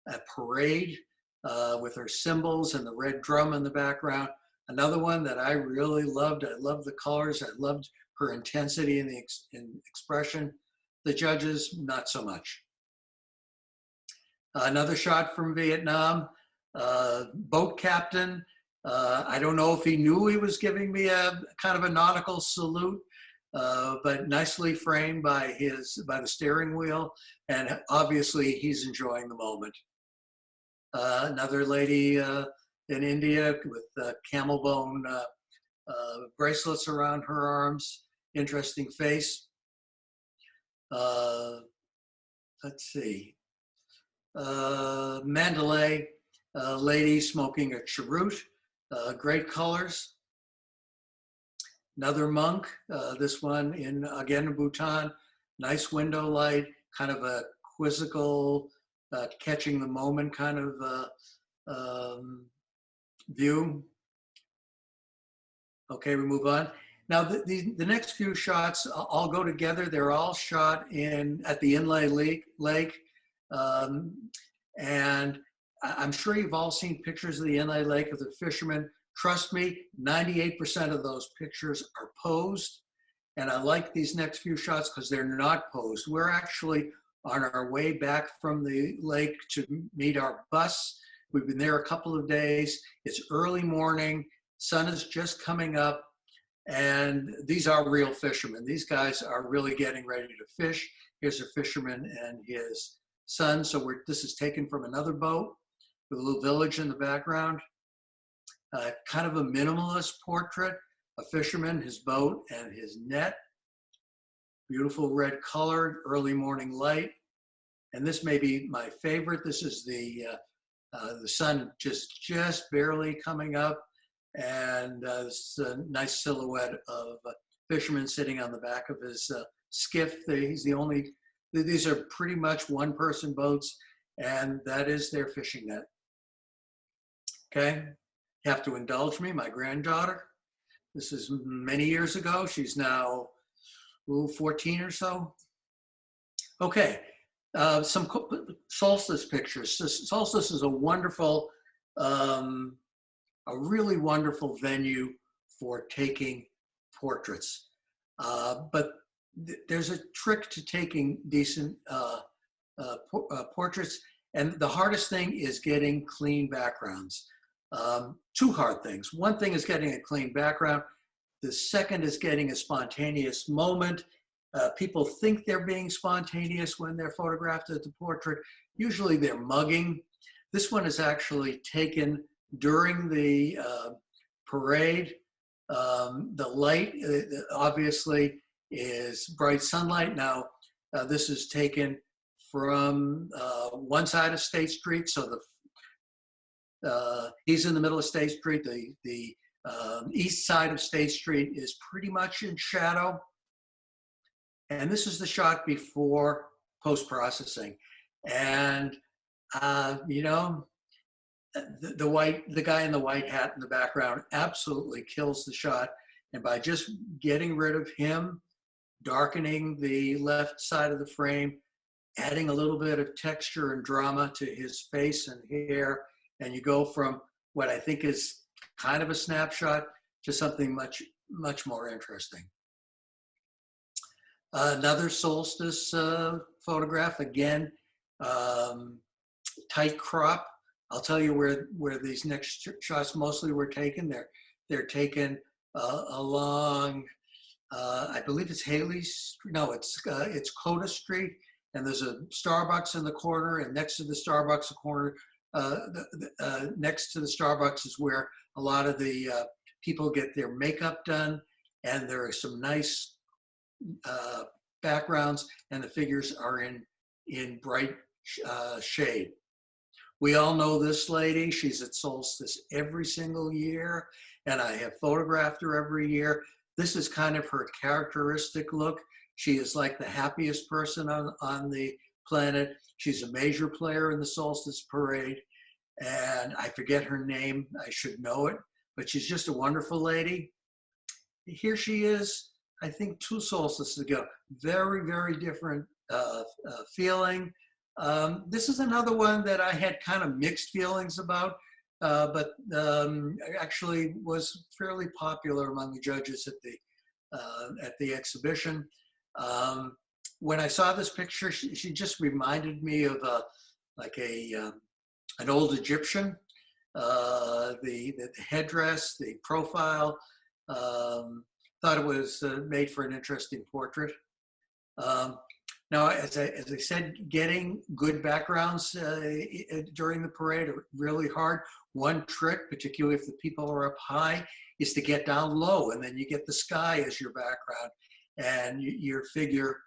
Speaker 2: a parade with her cymbals and the red drum in the background. Another one that I really loved. I loved the colors. I loved her intensity in the expression. The judges, not so much. Another shot from Vietnam, boat captain. I don't know if he knew he was giving me a kind of a nautical salute, but nicely framed by the steering wheel, and obviously he's enjoying the moment. Another lady in India with camel bone bracelets around her arms, interesting face. Let's see. Mandalay lady smoking a cheroot, great colors. Another monk, this one again in Bhutan, nice window light, kind of a quizzical, catching the moment kind of view. Okay, we move on. Now the next few shots all go together. They're all shot at the inlay lake. And I'm sure you've all seen pictures of the inlay lake of the fishermen. Trust me, 98% of those pictures are posed. And I like these next few shots because they're not posed. We're actually on our way back from the lake to meet our bus. We've been there a couple of days. It's early morning. Sun is just coming up. And these are real fishermen. These guys are really getting ready to fish. Here's a fisherman and his son. So this is taken from another boat with a little village in the background. Kind of a minimalist portrait, a fisherman, his boat, and his net. Beautiful red colored, early morning light. And this may be my favorite. This is the sun just barely coming up. And it's a nice silhouette of a fisherman sitting on the back of his skiff. He's the only, these are pretty much one-person boats, and that is their fishing net. Okay, you have to indulge me, my granddaughter. This is many years ago. She's now 14 or so. Okay, some solstice pictures. Solstice is a wonderful, a really wonderful venue for taking portraits. But there's a trick to taking decent portraits, and the hardest thing is getting clean backgrounds. Two hard things. One thing is getting a clean background. The second is getting a spontaneous moment. People think they're being spontaneous when they're photographed at the portrait. Usually they're mugging. This one is actually taken during the parade. The light obviously is bright sunlight. Now, this is taken from one side of State Street. So he's in the middle of State Street. The east side of State Street is pretty much in shadow. And this is the shot before post-processing. And, you know, the guy in the white hat in the background absolutely kills the shot. And by just getting rid of him, darkening the left side of the frame, adding a little bit of texture and drama to his face and hair, and you go from what I think is kind of a snapshot to something much, much more interesting. Another solstice photograph, again, tight crop. I'll tell you where these next shots mostly were taken. They're taken along, I believe it's Haley's. No, it's Coda Street, and there's a Starbucks in the corner, and next to the Starbucks corner, next to the Starbucks is where a lot of the people get their makeup done, and there are some nice backgrounds, and the figures are in bright shade. We all know this lady. She's at solstice every single year, and I have photographed her every year. This is kind of her characteristic look. She is like the happiest person on the planet. She's a major player in the solstice parade, and I forget her name. I should know it, but she's just a wonderful lady. Here she is, I think 2 solstices ago. Very, very different feeling. This is another one that I had kind of mixed feelings about, but actually was fairly popular among the judges at the exhibition. When I saw this picture, she just reminded me of an old Egyptian. The headdress, the profile. Thought it was made for an interesting portrait. Now, as I said, getting good backgrounds during the parade are really hard. One trick, particularly if the people are up high, is to get down low, and then you get the sky as your background, and your figure.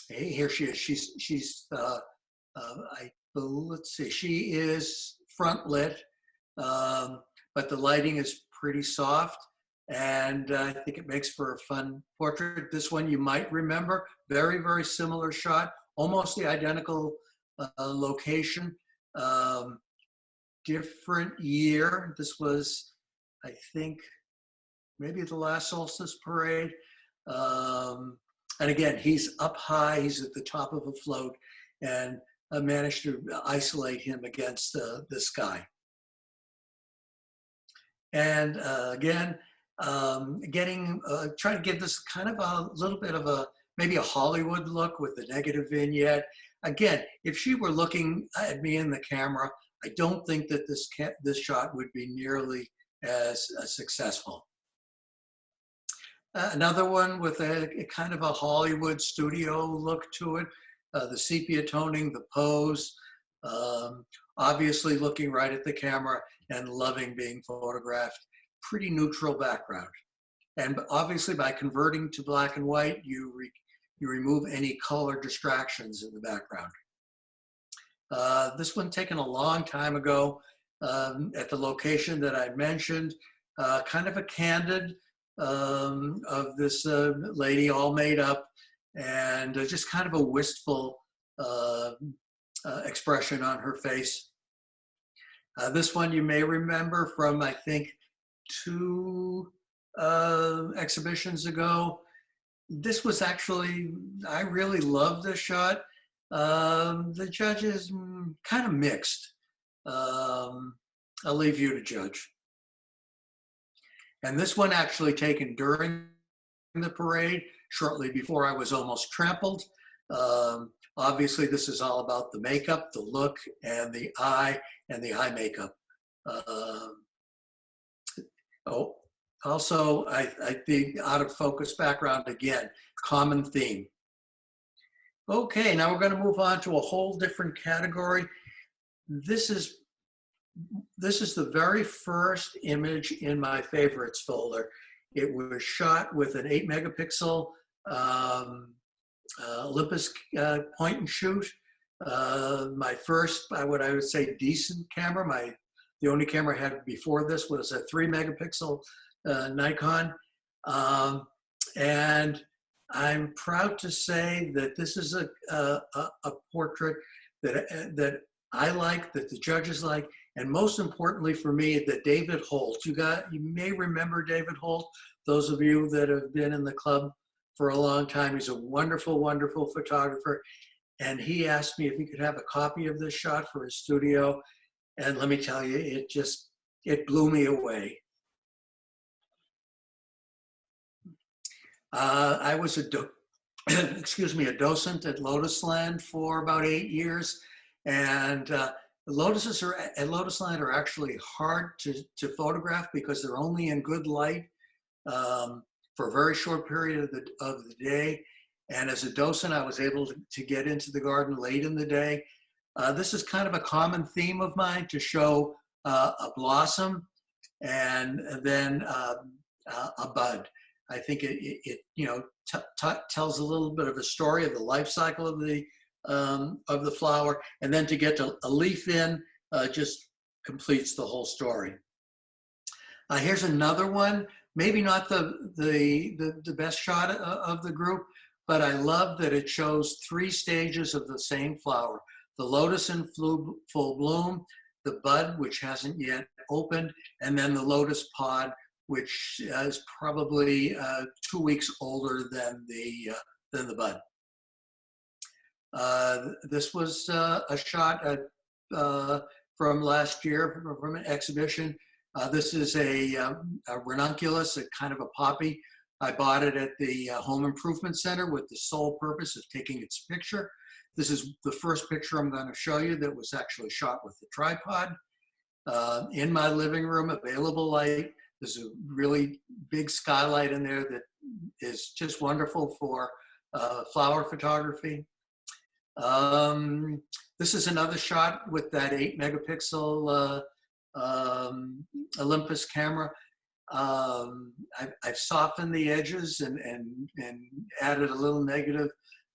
Speaker 2: Here she is. Let's see. She is front lit, but the lighting is pretty soft. And I think it makes for a fun portrait. This one you might remember, very, very similar shot, almost the identical location, different year. This was, I think, maybe the last solstice parade. And again, he's up high, he's at the top of a float, and I managed to isolate him against the sky. And again, trying to give this kind of a little bit of maybe a Hollywood look with the negative vignette. Again, if she were looking at me in the camera, I don't think that this shot would be nearly as successful. Another one with a kind of a Hollywood studio look to it, the sepia toning, the pose, obviously looking right at the camera and loving being photographed. Pretty neutral background. And obviously by converting to black and white, you remove any color distractions in the background. This one taken a long time ago at the location that I mentioned, kind of a candid of this lady all made up, and just kind of a wistful expression on her face. This one you may remember from, I think, 2 exhibitions ago. This was actually, I really loved this shot. The judges kind of mixed. I'll leave you to judge. And this one actually taken during the parade, shortly before I was almost trampled. Obviously, this is all about the makeup, the look, and the eye makeup. Also, I think out of focus background again, common theme. Okay, now we're going to move on to a whole different category. This is the very first image in my favorites folder. It was shot with an 8 megapixel Olympus point and shoot. My first, what I would say, decent camera. The only camera I had before this was a 3 megapixel Nikon. And I'm proud to say that this is a portrait that I like, that the judges like, and most importantly for me, that David Holt, you may remember David Holt, those of you that have been in the club for a long time. He's a wonderful, wonderful photographer. And he asked me if he could have a copy of this shot for his studio. And let me tell you, it blew me away. I was excuse me, a docent at Lotusland for about 8 years. And lotuses are at Lotusland are actually hard to photograph because they're only in good light for a very short period of the day. And as a docent, I was able to get into the garden late in the day. This is kind of a common theme of mine, to show a blossom and then a bud. I think it you know, tells a little bit of a story of the life cycle of the flower, and then to get a leaf in just completes the whole story. Here's another one, maybe not the best shot of the group, but I love that it shows 3 stages of the same flower: the lotus in full bloom, the bud, which hasn't yet opened, and then the lotus pod, which is probably 2 weeks older than the bud. This was a shot from last year from an exhibition. This is a ranunculus, a kind of a poppy. I bought it at the Home Improvement Center with the sole purpose of taking its picture. This is the first picture I'm going to show you that was actually shot with the tripod. In my living room, available light. There's a really big skylight in there that is just wonderful for flower photography. This is another shot with that 8 megapixel Olympus camera. I've softened the edges and added a little negative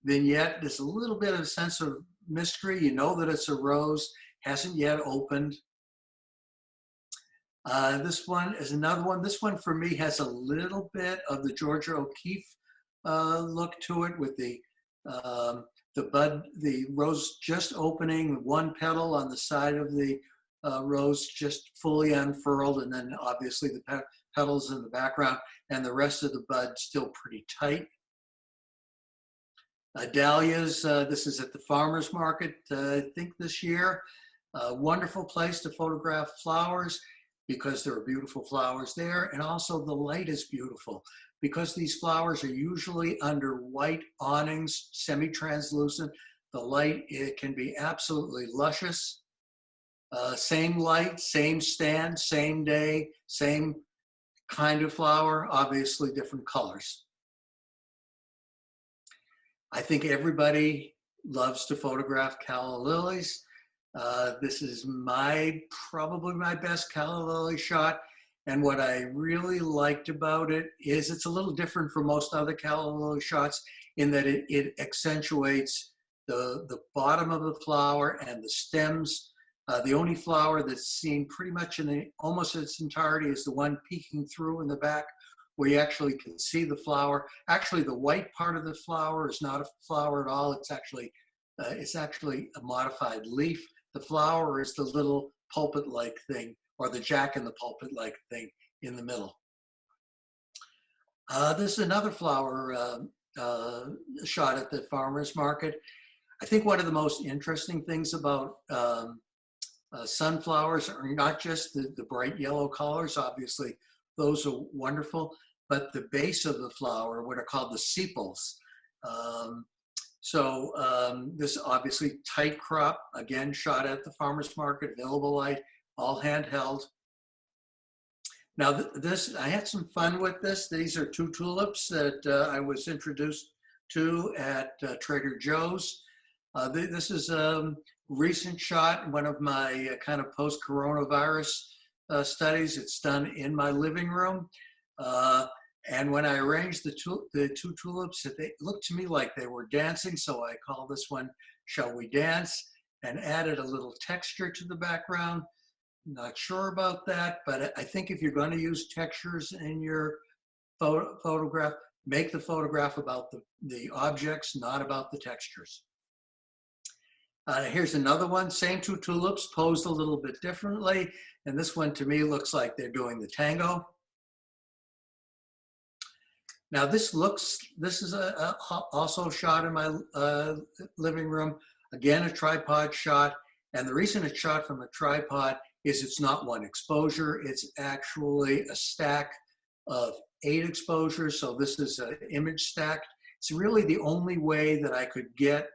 Speaker 2: vignette. There's a little bit of a sense of mystery. You know that it's a rose, hasn't yet opened. This one is another one. This one for me has a little bit of the Georgia O'Keeffe look to it, with the bud, the rose just opening, one petal on the side of the rose just fully unfurled, and then obviously the petals in the background, and the rest of the bud still pretty tight. Dahlias, this is at the farmer's market, I think this year. A wonderful place to photograph flowers because there are beautiful flowers there, and also the light is beautiful because these flowers are usually under white awnings, semi-translucent. The light, it can be absolutely luscious. Same light, same stand, same day, same kind of flower, obviously different colors. I think everybody loves to photograph calla lilies. This is probably my best calla lily shot. And what I really liked about it is it's a little different from most other calla lily shots in that it accentuates the bottom of the flower and the stems. The only flower that's seen pretty much in almost its entirety is the one peeking through in the back, where you actually can see the flower. Actually, the white part of the flower is not a flower at all. It's actually a modified leaf. The flower is the little pulpit-like thing, or the jack-in-the-pulpit-like thing in the middle. This is another flower shot at the farmer's market. I think one of the most interesting things about sunflowers are not just the bright yellow colors. Obviously, those are wonderful, but the base of the flower, what are called the sepals. This obviously tight crop, again, shot at the farmer's market, available light, all handheld. Now I had some fun with this. These are 2 tulips that I was introduced to at Trader Joe's. This is a recent shot, one of my kind of post-coronavirus studies. It's done in my living room. And when I arranged the 2 tulips, they looked to me like they were dancing, so I call this one "Shall We Dance?" and added a little texture to the background. Not sure about that, but I think if you're going to use textures in your photograph, make the photograph about the objects, not about the textures. Here's another one, same 2 tulips, posed a little bit differently, and this one to me looks like they're doing the tango. Now this is also shot in my living room. Again, a tripod shot. And the reason it's shot from a tripod is it's not one exposure. It's actually a stack of 8 exposures. So this is an image stacked. It's really the only way that I could get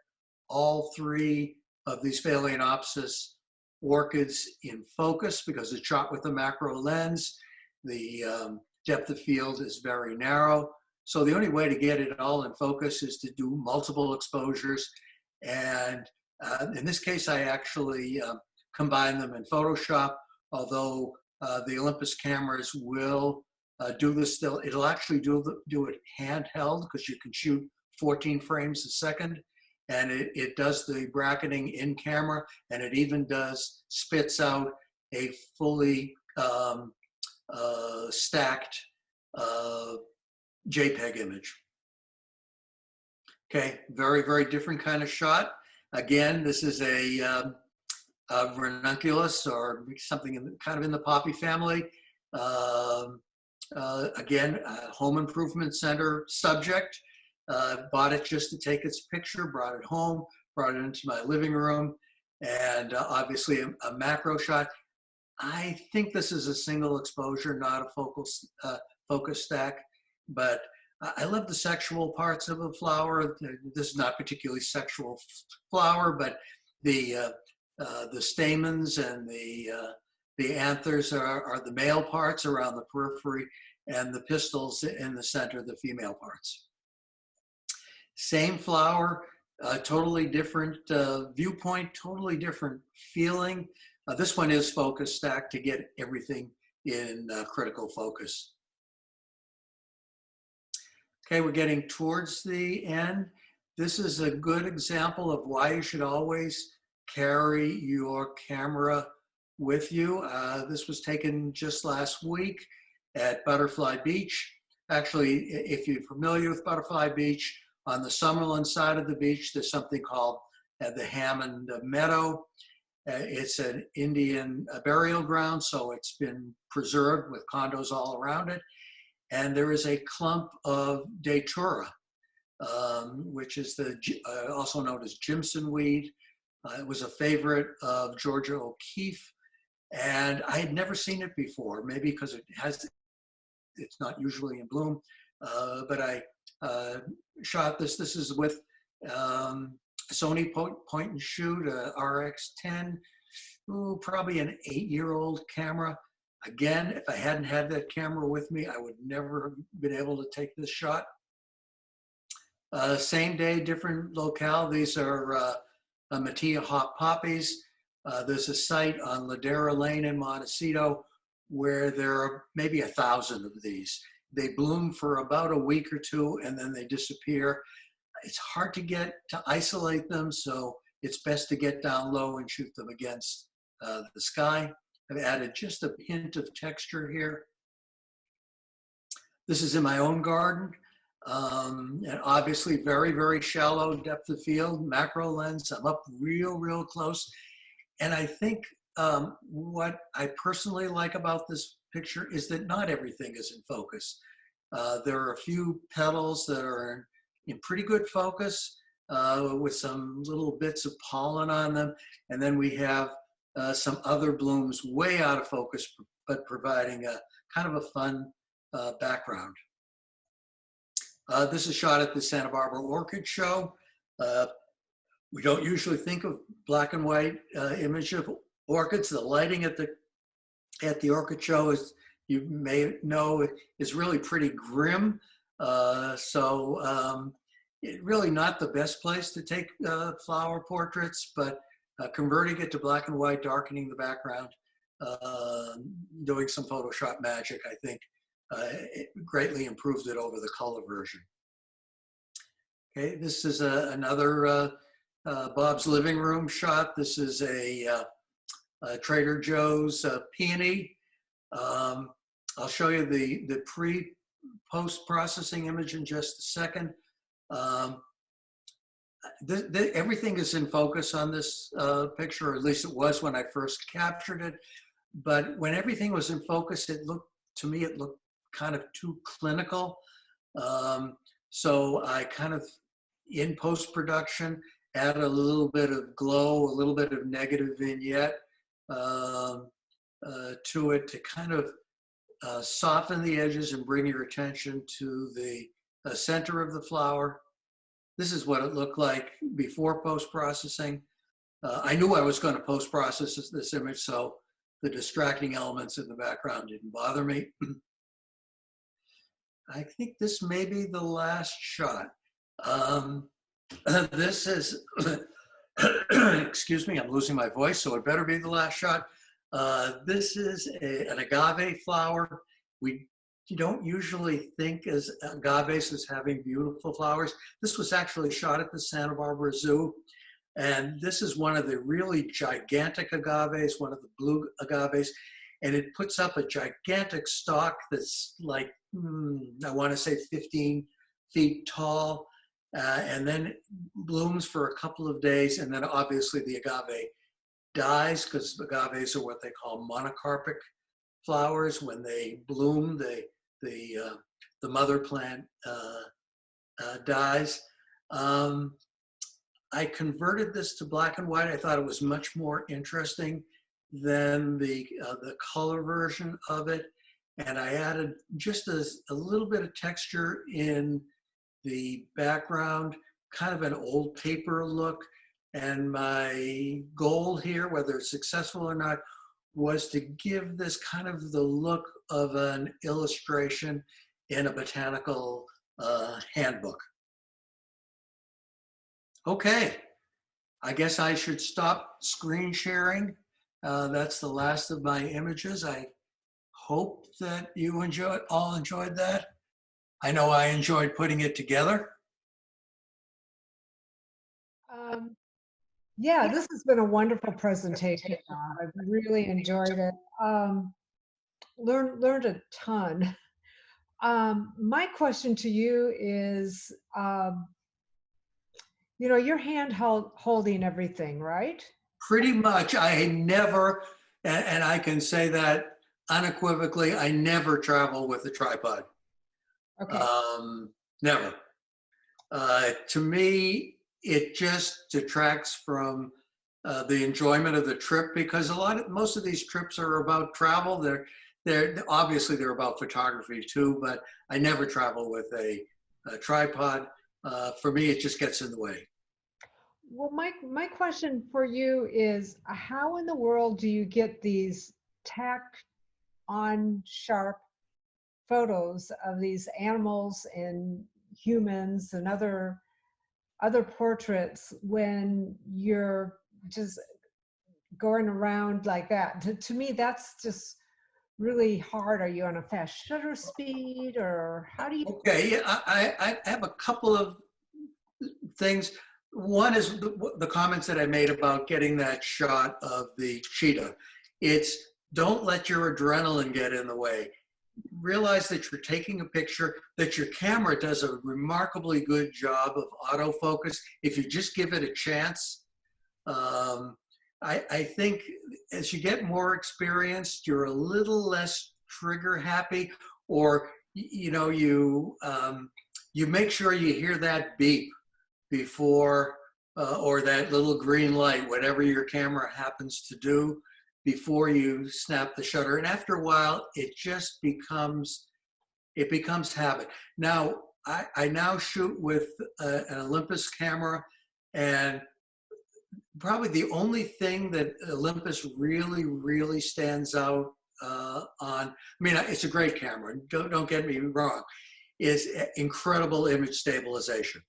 Speaker 2: all three of these Phalaenopsis orchids in focus, because it's shot with a macro lens. The depth of field is very narrow. So the only way to get it all in focus is to do multiple exposures. And in this case, I actually combine them in Photoshop, although the Olympus cameras will do this still. It'll actually do it handheld, because you can shoot 14 frames a second. And it does the bracketing in camera, and it even spits out a fully stacked JPEG image. Okay, very, very different kind of shot. Again, this is a ranunculus, or something kind of in the poppy family. Again, a home improvement center subject. Bought it just to take its picture, brought it home, brought it into my living room, and obviously a macro shot. I think this is a single exposure, not a focus stack, but I love the sexual parts of a flower. This is not particularly sexual flower, but the stamens and the anthers are the male parts around the periphery, and the pistils in the center, the female parts. Same flower, totally different viewpoint, totally different feeling. This one is focus stacked to get everything in critical focus. Okay, we're getting towards the end. This is a good example of why you should always carry your camera with you. This was taken just last week at Butterfly Beach. Actually, if you're familiar with Butterfly Beach, on the Summerlin side of the beach, there's something called the Hammond Meadow. It's an Indian burial ground, so it's been preserved with condos all around it. And there is a clump of Datura, which is also known as Jimson weed. It was a favorite of Georgia O'Keeffe, and I had never seen it before, maybe because it's not usually in bloom, but I shot this. This is with Sony point and shoot, RX10, probably an 8-year-old camera. Again, if I hadn't had that camera with me, I would never have been able to take this shot. Same day, different locale. These are Mattia hot poppies. There's a site on Ladera Lane in Montecito where there are maybe 1,000 of these. They bloom for about a week or two, and then they disappear. It's hard to isolate them, so it's best to get down low and shoot them against the sky. I've added just a hint of texture here. This is in my own garden, and obviously very, very shallow depth of field, macro lens. I'm up real, real close. And I think what I personally like about this picture is that not everything is in focus. There are a few petals that are in pretty good focus with some little bits of pollen on them. And then we have some other blooms way out of focus, but providing a kind of a fun background. This is shot at the Santa Barbara Orchid Show. We don't usually think of black and white image of orchids. The lighting at the orchid show, is, you may know, is really pretty grim. Really not the best place to take flower portraits, but converting it to black and white, darkening the background, doing some Photoshop magic, I think it greatly improved it over the color version. Okay, this is another Bob's living room shot. This is a Trader Joe's peony. I'll show you the post-processing image in just a second. Everything is in focus on this picture, or at least it was when I first captured it. But when everything was in focus, it looked kind of too clinical. So I kind of, in post-production, add a little bit of glow, a little bit of negative vignette to it to kind of soften the edges and bring your attention to the center of the flower. This is what it looked like before post-processing. I knew I was going to post-process this image, so the distracting elements in the background didn't bother me. I think this may be the last shot. This is, excuse me, I'm losing my voice, so it better be the last shot. This is an agave flower. You don't usually think as agaves as having beautiful flowers. This was actually shot at the Santa Barbara Zoo. And this is one of the really gigantic agaves, one of the blue agaves. And it puts up a gigantic stalk that's like, I want to say 15 feet tall. And then it blooms for a couple of days. And then obviously the agave dies, because agaves are what they call monocarpic flowers. When they bloom, the mother plant dies. I converted this to black and white. I thought it was much more interesting than the color version of it. And I added just a little bit of texture in the background, kind of an old paper look. And my goal here, whether it's successful or not, was to give this kind of the look of an illustration in a botanical handbook. Okay, I guess I should stop screen sharing. That's the last of my images. I hope that you all enjoyed that. I know I enjoyed putting it together.
Speaker 4: Yeah, this has been a wonderful presentation, Bob. I've really enjoyed it. Learned a ton. My question to you is, you're holding everything, right?
Speaker 2: Pretty much. I never, and I can say that unequivocally, I never travel with a tripod.
Speaker 4: Okay.
Speaker 2: Never. To me, it just detracts from the enjoyment of the trip, because most of these trips are about travel. They're obviously they're about photography too, but I never travel with a tripod. For me, it just gets in the way.
Speaker 4: Well, my question for you is, how in the world do you get these tacked on sharp photos of these animals and humans and other portraits when you're just going around like that? To me, that's just really hard. Are you on a fast shutter speed, or how do you?
Speaker 2: Okay, yeah, I have a couple of things. One is the comments that I made about getting that shot of the cheetah. It's, don't let your adrenaline get in the way. Realize that you're taking a picture, that your camera does a remarkably good job of autofocus if you just give it a chance. I think as you get more experienced, you're a little less trigger happy, or you make sure you hear that beep before, or that little green light, whatever your camera happens to do, before you snap the shutter. And after a while, it just becomes habit. Now, I now shoot with an Olympus camera, and probably the only thing that Olympus really, really stands out on, I mean, it's a great camera, don't get me wrong, is incredible image stabilization.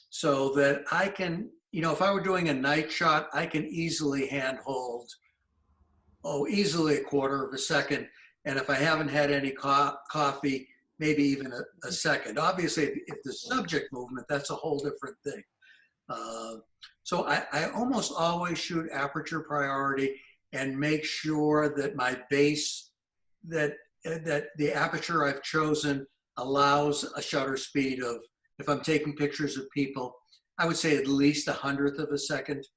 Speaker 2: So that I can, if I were doing a night shot, I can easily handhold, easily a quarter of a second. And if I haven't had any coffee, maybe even a second. Obviously, if the subject movement, that's a whole different thing. So I almost always shoot aperture priority and make sure that my base, that the aperture I've chosen allows a shutter speed of, if I'm taking pictures of people, I would say at least 1/100th of a second.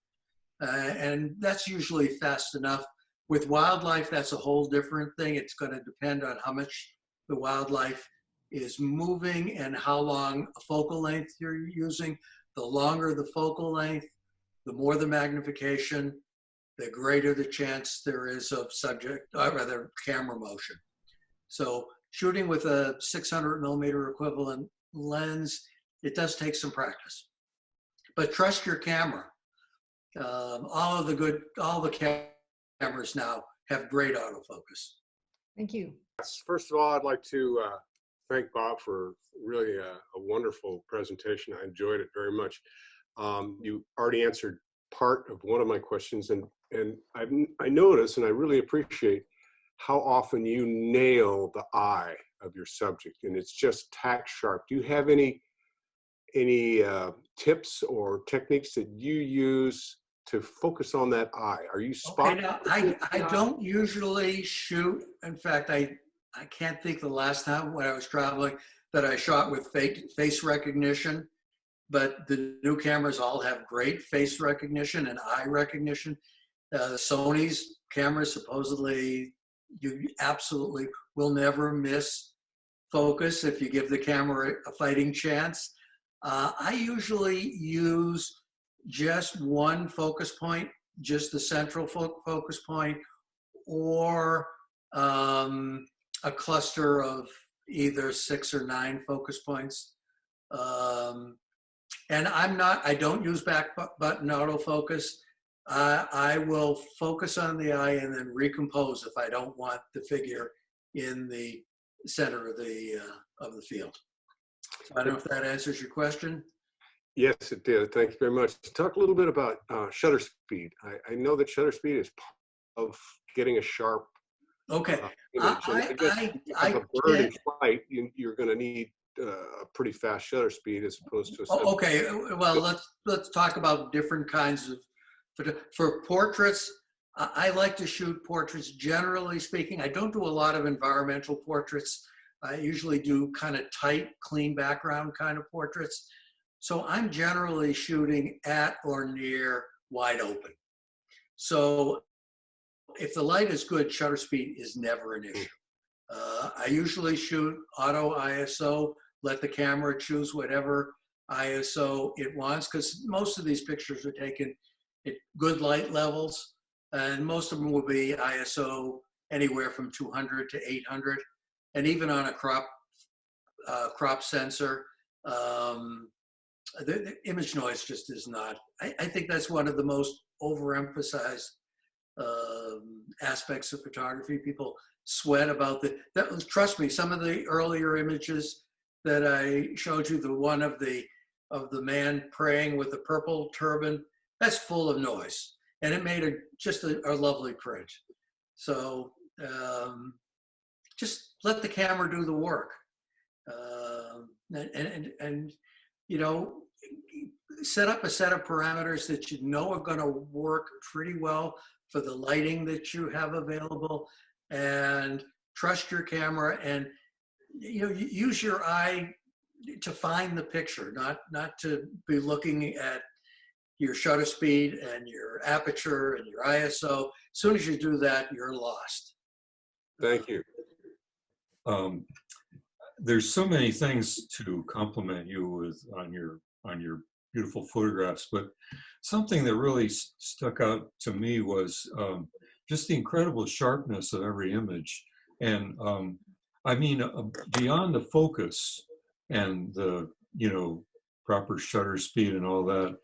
Speaker 2: And that's usually fast enough. With wildlife, that's a whole different thing. It's going to depend on how much the wildlife is moving and how long a focal length you're using. The longer the focal length, the more the magnification, the greater the chance there is of camera motion. So shooting with a 600 millimeter equivalent lens it does take some practice. But trust your camera. All the cameras now have great autofocus.
Speaker 4: Thank you.
Speaker 5: First of all, I'd like to thank Bob for really a wonderful presentation. I enjoyed it very much. You already answered part of one of my questions, and I notice, and I really appreciate how often you nail the eye of your subject, and it's just tack sharp. Do you have any tips or techniques that you use to focus on that eye? Are you spot?
Speaker 2: Okay, now, I don't usually shoot. In fact, I can't think the last time when I was traveling that I shot with face recognition, but the new cameras all have great face recognition and eye recognition. Sony's cameras, supposedly, you absolutely will never miss focus if you give the camera a fighting chance. I usually use just one focus point, just the central focus point, or a cluster of either 6 or 9 focus points. And I don't use back button autofocus. I will focus on the eye and then recompose if I don't want the figure in the center of the field. So I don't know if that answers your question.
Speaker 5: Yes, it did. Thank you very much. Talk a little bit about shutter speed. I know that shutter speed is part of getting a sharp
Speaker 2: Okay.
Speaker 5: image. I guess if you have a bird in flight, you're going to need a pretty fast shutter speed as opposed to a subject.
Speaker 2: Okay. Well, let's talk about different kinds of for portraits. I like to shoot portraits. Generally speaking, I don't do a lot of environmental portraits. I usually do kind of tight, clean background kind of portraits. So I'm generally shooting at or near wide open. So if the light is good, shutter speed is never an issue. I usually shoot auto ISO, let the camera choose whatever ISO it wants, because most of these pictures are taken at good light levels, and most of them will be ISO anywhere from 200 to 800. And even on a crop sensor, the image noise just is not. I think that's one of the most overemphasized aspects of photography. People sweat about trust me, some of the earlier images that I showed you, the one of the man praying with the purple turban, that's full of noise, and it made just a lovely print. So just let the camera do the work, and you know, set up a set of parameters that you know are going to work pretty well for the lighting that you have available, and trust your camera, and you know, use your eye to find the picture, not to be looking at your shutter speed and your aperture and your ISO. As soon as you do that, you're lost.
Speaker 5: Thank you.
Speaker 6: There's so many things to compliment you with on your beautiful photographs, but something that really stuck out to me was just the incredible sharpness of every image. And I mean, beyond the focus and the, you know, proper shutter speed and all that,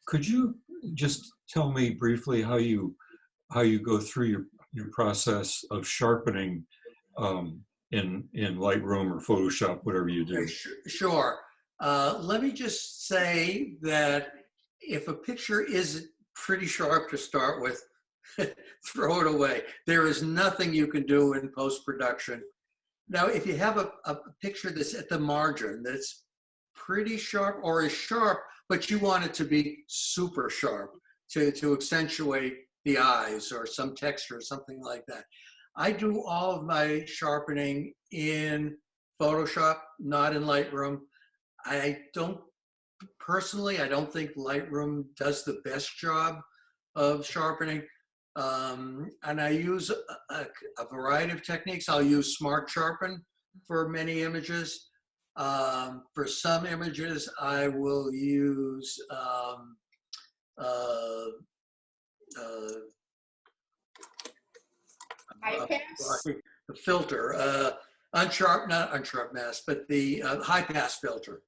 Speaker 6: could you just tell me briefly how you go through your process of sharpening in Lightroom or Photoshop, whatever you do?
Speaker 2: Okay, sure. Let me just say that if a picture isn't pretty sharp to start with, throw it away. There is nothing you can do in post-production. Now, if you have a picture that's at the margin that's pretty sharp or is sharp, but you want it to be super sharp to accentuate the eyes or some texture or something like that, I do all of my sharpening in Photoshop, not in Lightroom. Personally, I don't think Lightroom does the best job of sharpening. And I use a variety of techniques. I'll use Smart Sharpen for many images. For some images, I will use
Speaker 3: High pass?
Speaker 2: the filter, not unsharp mask, but the high pass filter.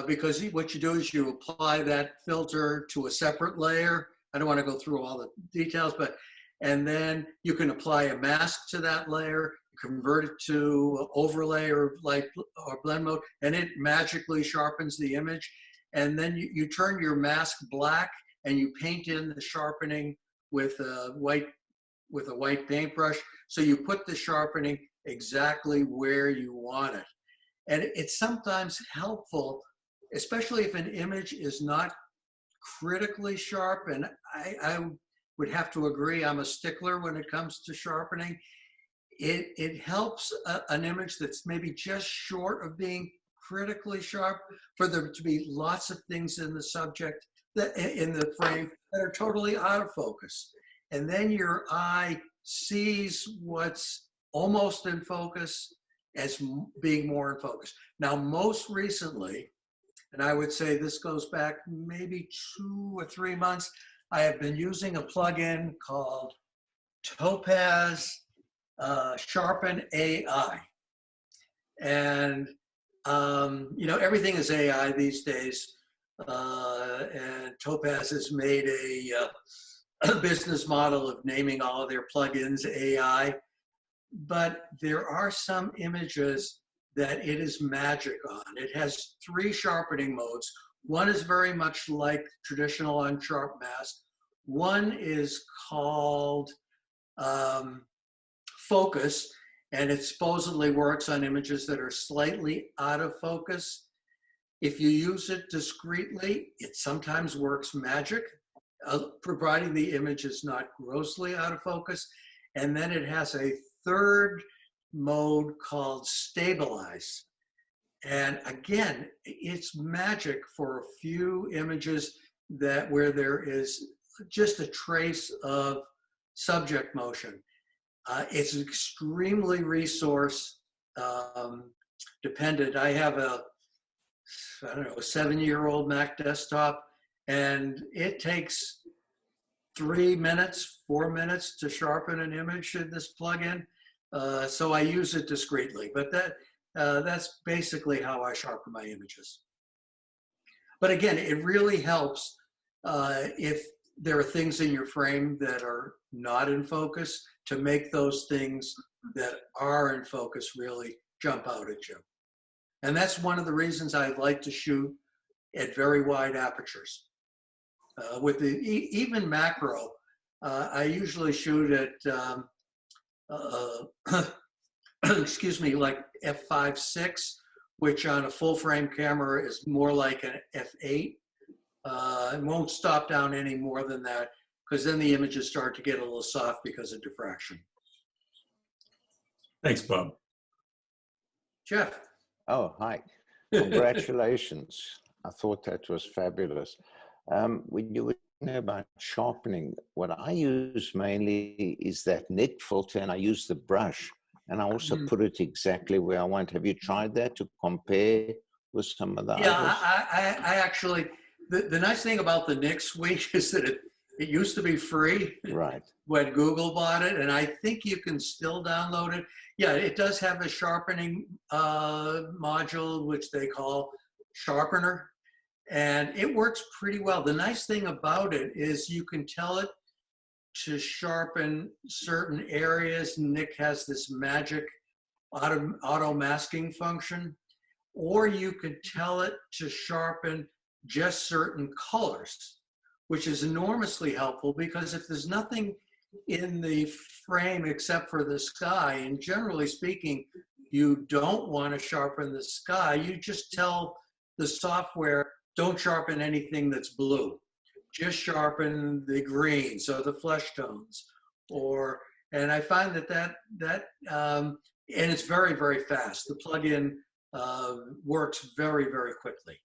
Speaker 2: because what you do is you apply that filter to a separate layer. I don't want to go through all the details, and then you can apply a mask to that layer, convert it to overlay or blend mode, and it magically sharpens the image. And then you turn your mask black and you paint in the sharpening with a white paintbrush. So you put the sharpening exactly where you want it. And it's sometimes helpful, especially if an image is not critically sharp. And I would have to agree, I'm a stickler when it comes to sharpening. It helps an image that's maybe just short of being critically sharp for there to be lots of things in the subject, in the frame, that are totally out of focus. And then your eye sees what's almost in focus as being more in focus. Now, most recently, and I would say this goes back maybe 2 or 3 months, I have been using a plugin called Topaz Sharpen AI. And, everything is AI these days. And Topaz has made a business model of naming all of their plugins AI. But there are some images that it is magic on. It has 3 sharpening modes. One is very much like traditional unsharp mask. One is called focus, and it supposedly works on images that are slightly out of focus. If you use it discreetly, it sometimes works magic, providing the image is not grossly out of focus. And then it has a third mode called stabilize. And again, it's magic for a few images where there is just a trace of subject motion. It's extremely resource dependent. I have a 7-year-old Mac desktop, and it takes 3 minutes, 4 minutes to sharpen an image in this plugin. So I use it discreetly, but that's basically how I sharpen my images. But again, it really helps if there are things in your frame that are not in focus, to make those things that are in focus really jump out at you. And that's one of the reasons I like to shoot at very wide apertures. With even macro, I usually shoot at excuse me, like f5.6, which on a full frame camera is more like an f8. It won't stop down any more than that, because then the images start to get a little soft because of diffraction.
Speaker 6: Thanks, Bob.
Speaker 2: Jeff.
Speaker 7: Oh, hi. Congratulations. I thought that was fabulous. When you were talking about sharpening, what I use mainly is that Nick filter, and I use the brush, and I also put it exactly where I want. Have you tried that to compare with some of the others?
Speaker 2: I actually, the nice thing about the Nick suite is that it used to be free.
Speaker 7: Right.
Speaker 2: When Google bought it, and I think you can still download it. Yeah, it does have a sharpening module, which they call Sharpener, and it works pretty well. The nice thing about it is you can tell it to sharpen certain areas. Nick has this magic auto masking function, or you could tell it to sharpen just certain colors, which is enormously helpful, because if there's nothing in the frame except for the sky, and generally speaking, you don't want to sharpen the sky, you just tell the software, don't sharpen anything that's blue. Just sharpen the greens or the flesh tones. And I find that and it's very, very fast. The plugin works very, very quickly.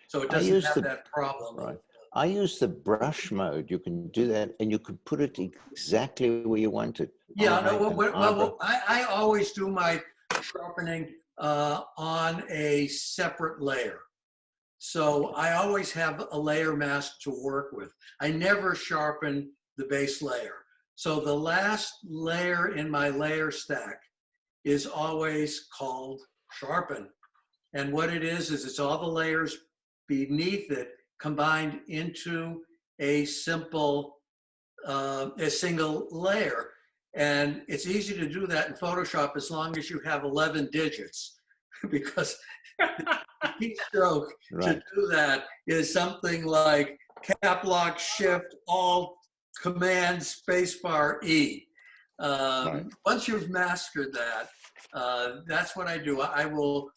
Speaker 2: So it doesn't have that problem.
Speaker 7: Right. I use the brush mode. You can do that, and you can put it exactly where you want it.
Speaker 2: Yeah, I always do my sharpening on a separate layer. So I always have a layer mask to work with. I never sharpen the base layer. So the last layer in my layer stack is always called sharpen. And what it is it's all the layers beneath it combined into a simple, a single layer. And it's easy to do that in Photoshop as long as you have 11 digits, because the keystroke
Speaker 7: Right.
Speaker 2: to do that is something like Cap Lock Shift Alt Command Spacebar E.
Speaker 7: Right.
Speaker 2: Once you've mastered that, that's what I do. I will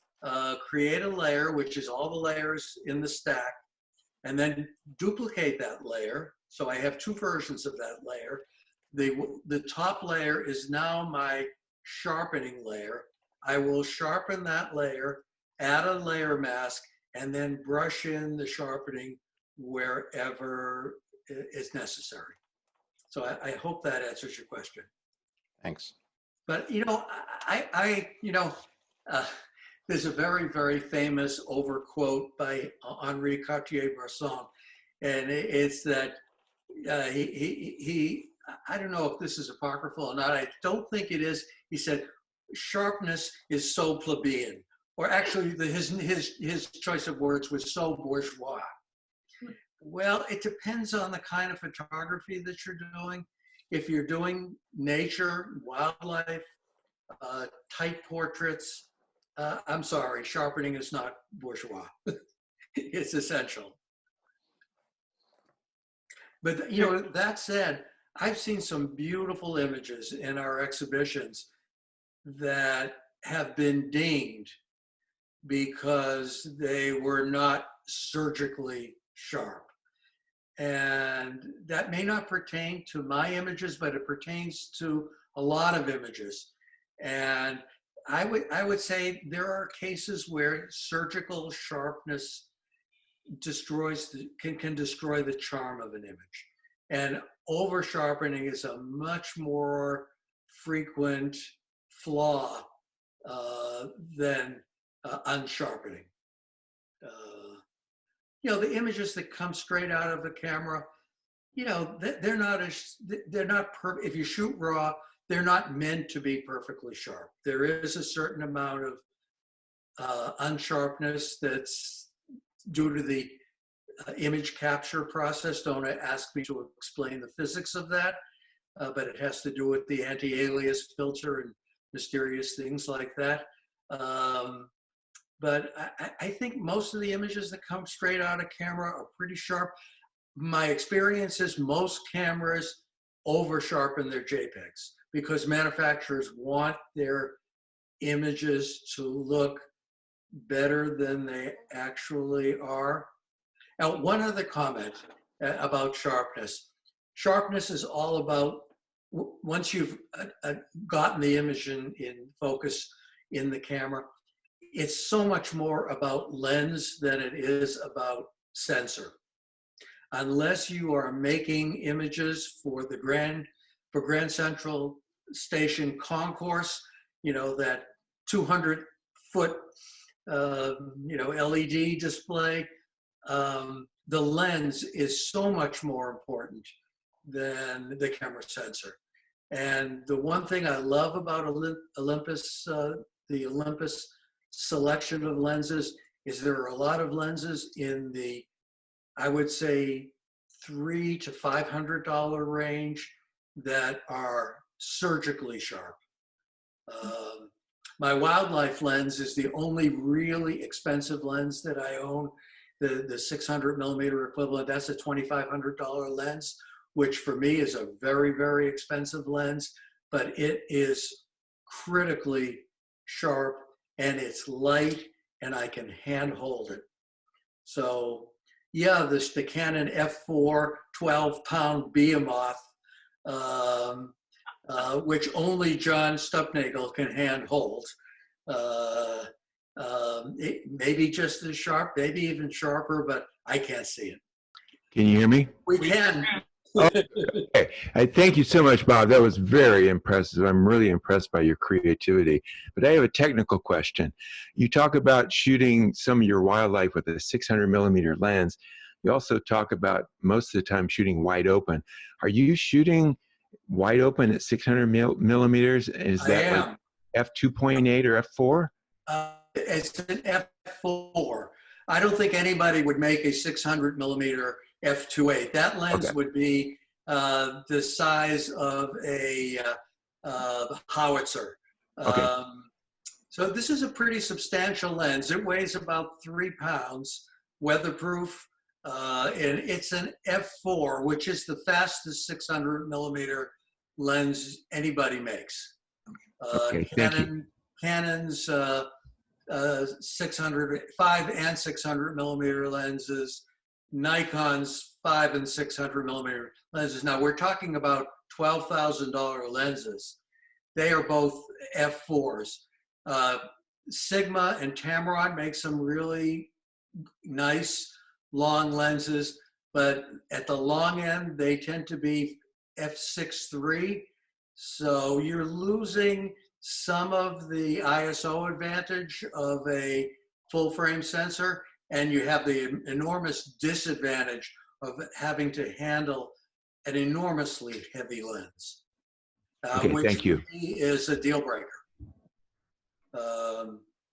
Speaker 2: create a layer, which is all the layers in the stack, and then duplicate that layer. So I have two versions of that layer. The top layer is now my sharpening layer. I will sharpen that layer, add a layer mask, and then brush in the sharpening wherever is necessary. So I hope that answers your question.
Speaker 7: Thanks.
Speaker 2: But there's a very, very famous overquote by Henri Cartier-Bresson, and it's that I don't know if this is apocryphal or not. I don't think it is. He said, "Sharpness is so plebeian," or actually, his choice of words was "so bourgeois." Well, it depends on the kind of photography that you're doing. If you're doing nature, wildlife, tight portraits, I'm sorry, sharpening is not bourgeois. It's essential. But that said, I've seen some beautiful images in our exhibitions that have been dinged because they were not surgically sharp. And that may not pertain to my images, but it pertains to a lot of images. And I would say there are cases where surgical sharpness can destroy the charm of an image. And over sharpening is a much more frequent flaw than unsharpening. The images that come straight out of the camera, they're not if you shoot raw, they're not meant to be perfectly sharp. There is a certain amount of unsharpness that's due to the image capture process. Don't ask me to explain the physics of that, but it has to do with the anti-alias filter and mysterious things like that. But I think most of the images that come straight out of camera are pretty sharp. My experience is most cameras over sharpen their JPEGs because manufacturers want their images to look better than they actually are. Now, one other comment about sharpness. Sharpness is all about, once you've gotten the image in focus in the camera, it's so much more about lens than it is about sensor. Unless you are making images for the Grand Central Station concourse, that 200-foot, LED display, the lens is so much more important than the camera sensor. And the one thing I love about Olympus, the Olympus selection of lenses, is there are a lot of lenses in the, I would say, $300 to $500 range that are surgically sharp. My wildlife lens is the only really expensive lens that I own, the 600 millimeter equivalent. That's a $2,500 lens, which for me is a very, very expensive lens, but it is critically sharp and it's light and I can hand hold it. So yeah, the Canon F4 12-pound behemoth, which only John Stupnagel can hand hold. It may be just as sharp, maybe even sharper, but I can't see it.
Speaker 8: Can you hear me?
Speaker 2: We can.
Speaker 8: Okay. I thank you so much, Bob. That was very impressive. I'm really impressed by your creativity. But I have a technical question. You talk about shooting some of your wildlife with a 600 millimeter lens. You also talk about most of the time shooting wide open. Are you shooting wide open at 600 millimeters? Is that like f2.8 or f4?
Speaker 2: it's an f4. I don't think anybody would make a 600 millimeter f2.8. That lens
Speaker 8: Okay.
Speaker 2: would be the size of a howitzer.
Speaker 8: Okay.
Speaker 2: So this is a pretty substantial lens. It weighs about 3 pounds, weatherproof, and it's an f4, which is the fastest 600 millimeter lens anybody makes.
Speaker 8: Okay, thank you.
Speaker 2: Canon's 5 and 600 millimeter lenses, Nikon's 5 and 600 millimeter lenses. Now we're talking about $12,000 lenses. They are both f4s. Sigma and Tamron make some really nice long lenses, but at the long end, they tend to be f6.3. So you're losing some of the ISO advantage of a full frame sensor, and you have the enormous disadvantage of having to handle an enormously heavy lens,
Speaker 8: Okay,
Speaker 2: which
Speaker 8: thank you.
Speaker 2: is a deal breaker.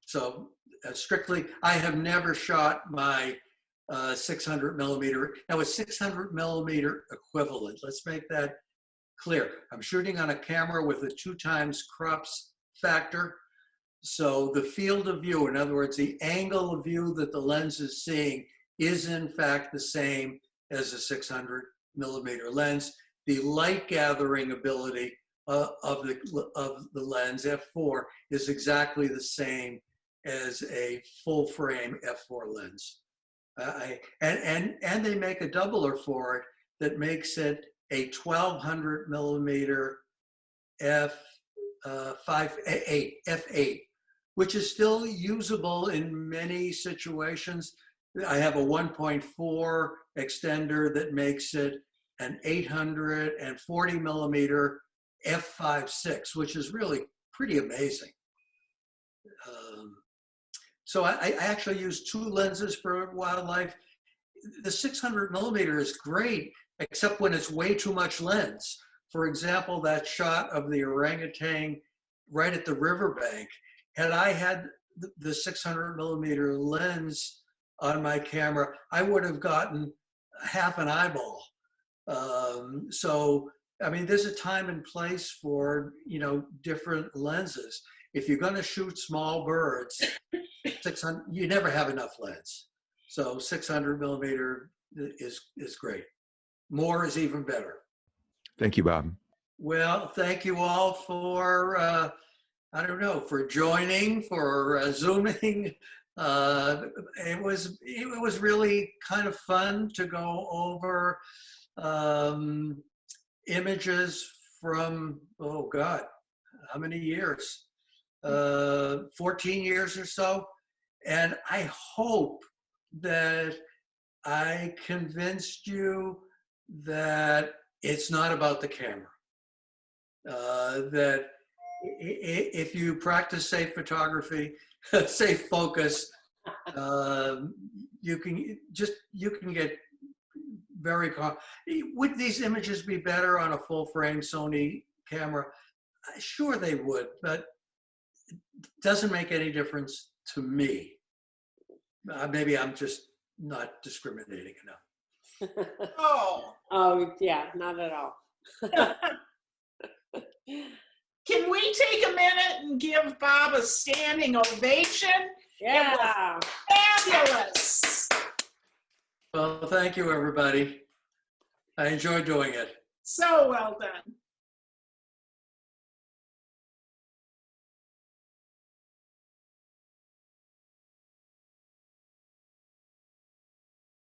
Speaker 2: So strictly, I have never shot my 600 millimeter. Now a 600 millimeter equivalent, let's make that clear. I'm shooting on a camera with a 2 times crops factor. So the field of view, in other words, the angle of view that the lens is seeing is in fact the same as a 600 millimeter lens. The light gathering ability of the lens f4 is exactly the same as a full frame f4 lens. And they make a doubler for it that makes it a 1200 millimeter f8, which is still usable in many situations. I have a 1.4 extender that makes it an 840 millimeter f5.6, which is really pretty amazing. So I actually use 2 lenses for wildlife. The 600 millimeter is great, except when it's way too much lens. For example, that shot of the orangutan right at the riverbank, had I had the 600 millimeter lens on my camera, I would have gotten half an eyeball. So, I mean, there's a time and place for, you know, different lenses. If you're going to shoot small birds, 600, you never have enough lens. So 600 millimeter is great. More is even better.
Speaker 8: Thank you, Bob.
Speaker 2: Well, thank you all for, I don't know, for joining, for Zooming. It was really kind of fun to go over images from, oh God, how many years? 14 years or so. And I hope that I convinced you that it's not about the camera. That if you practice safe photography, safe focus, you can get very, would these images be better on a full frame Sony camera? Sure they would, but it doesn't make any difference to me. Maybe I'm just not discriminating enough.
Speaker 3: Oh. Oh, yeah, not at all.
Speaker 9: Can we take a minute and give Bob a standing ovation?
Speaker 3: Yeah.
Speaker 9: Fabulous.
Speaker 2: Well, thank you, everybody. I enjoyed doing it.
Speaker 9: So well done.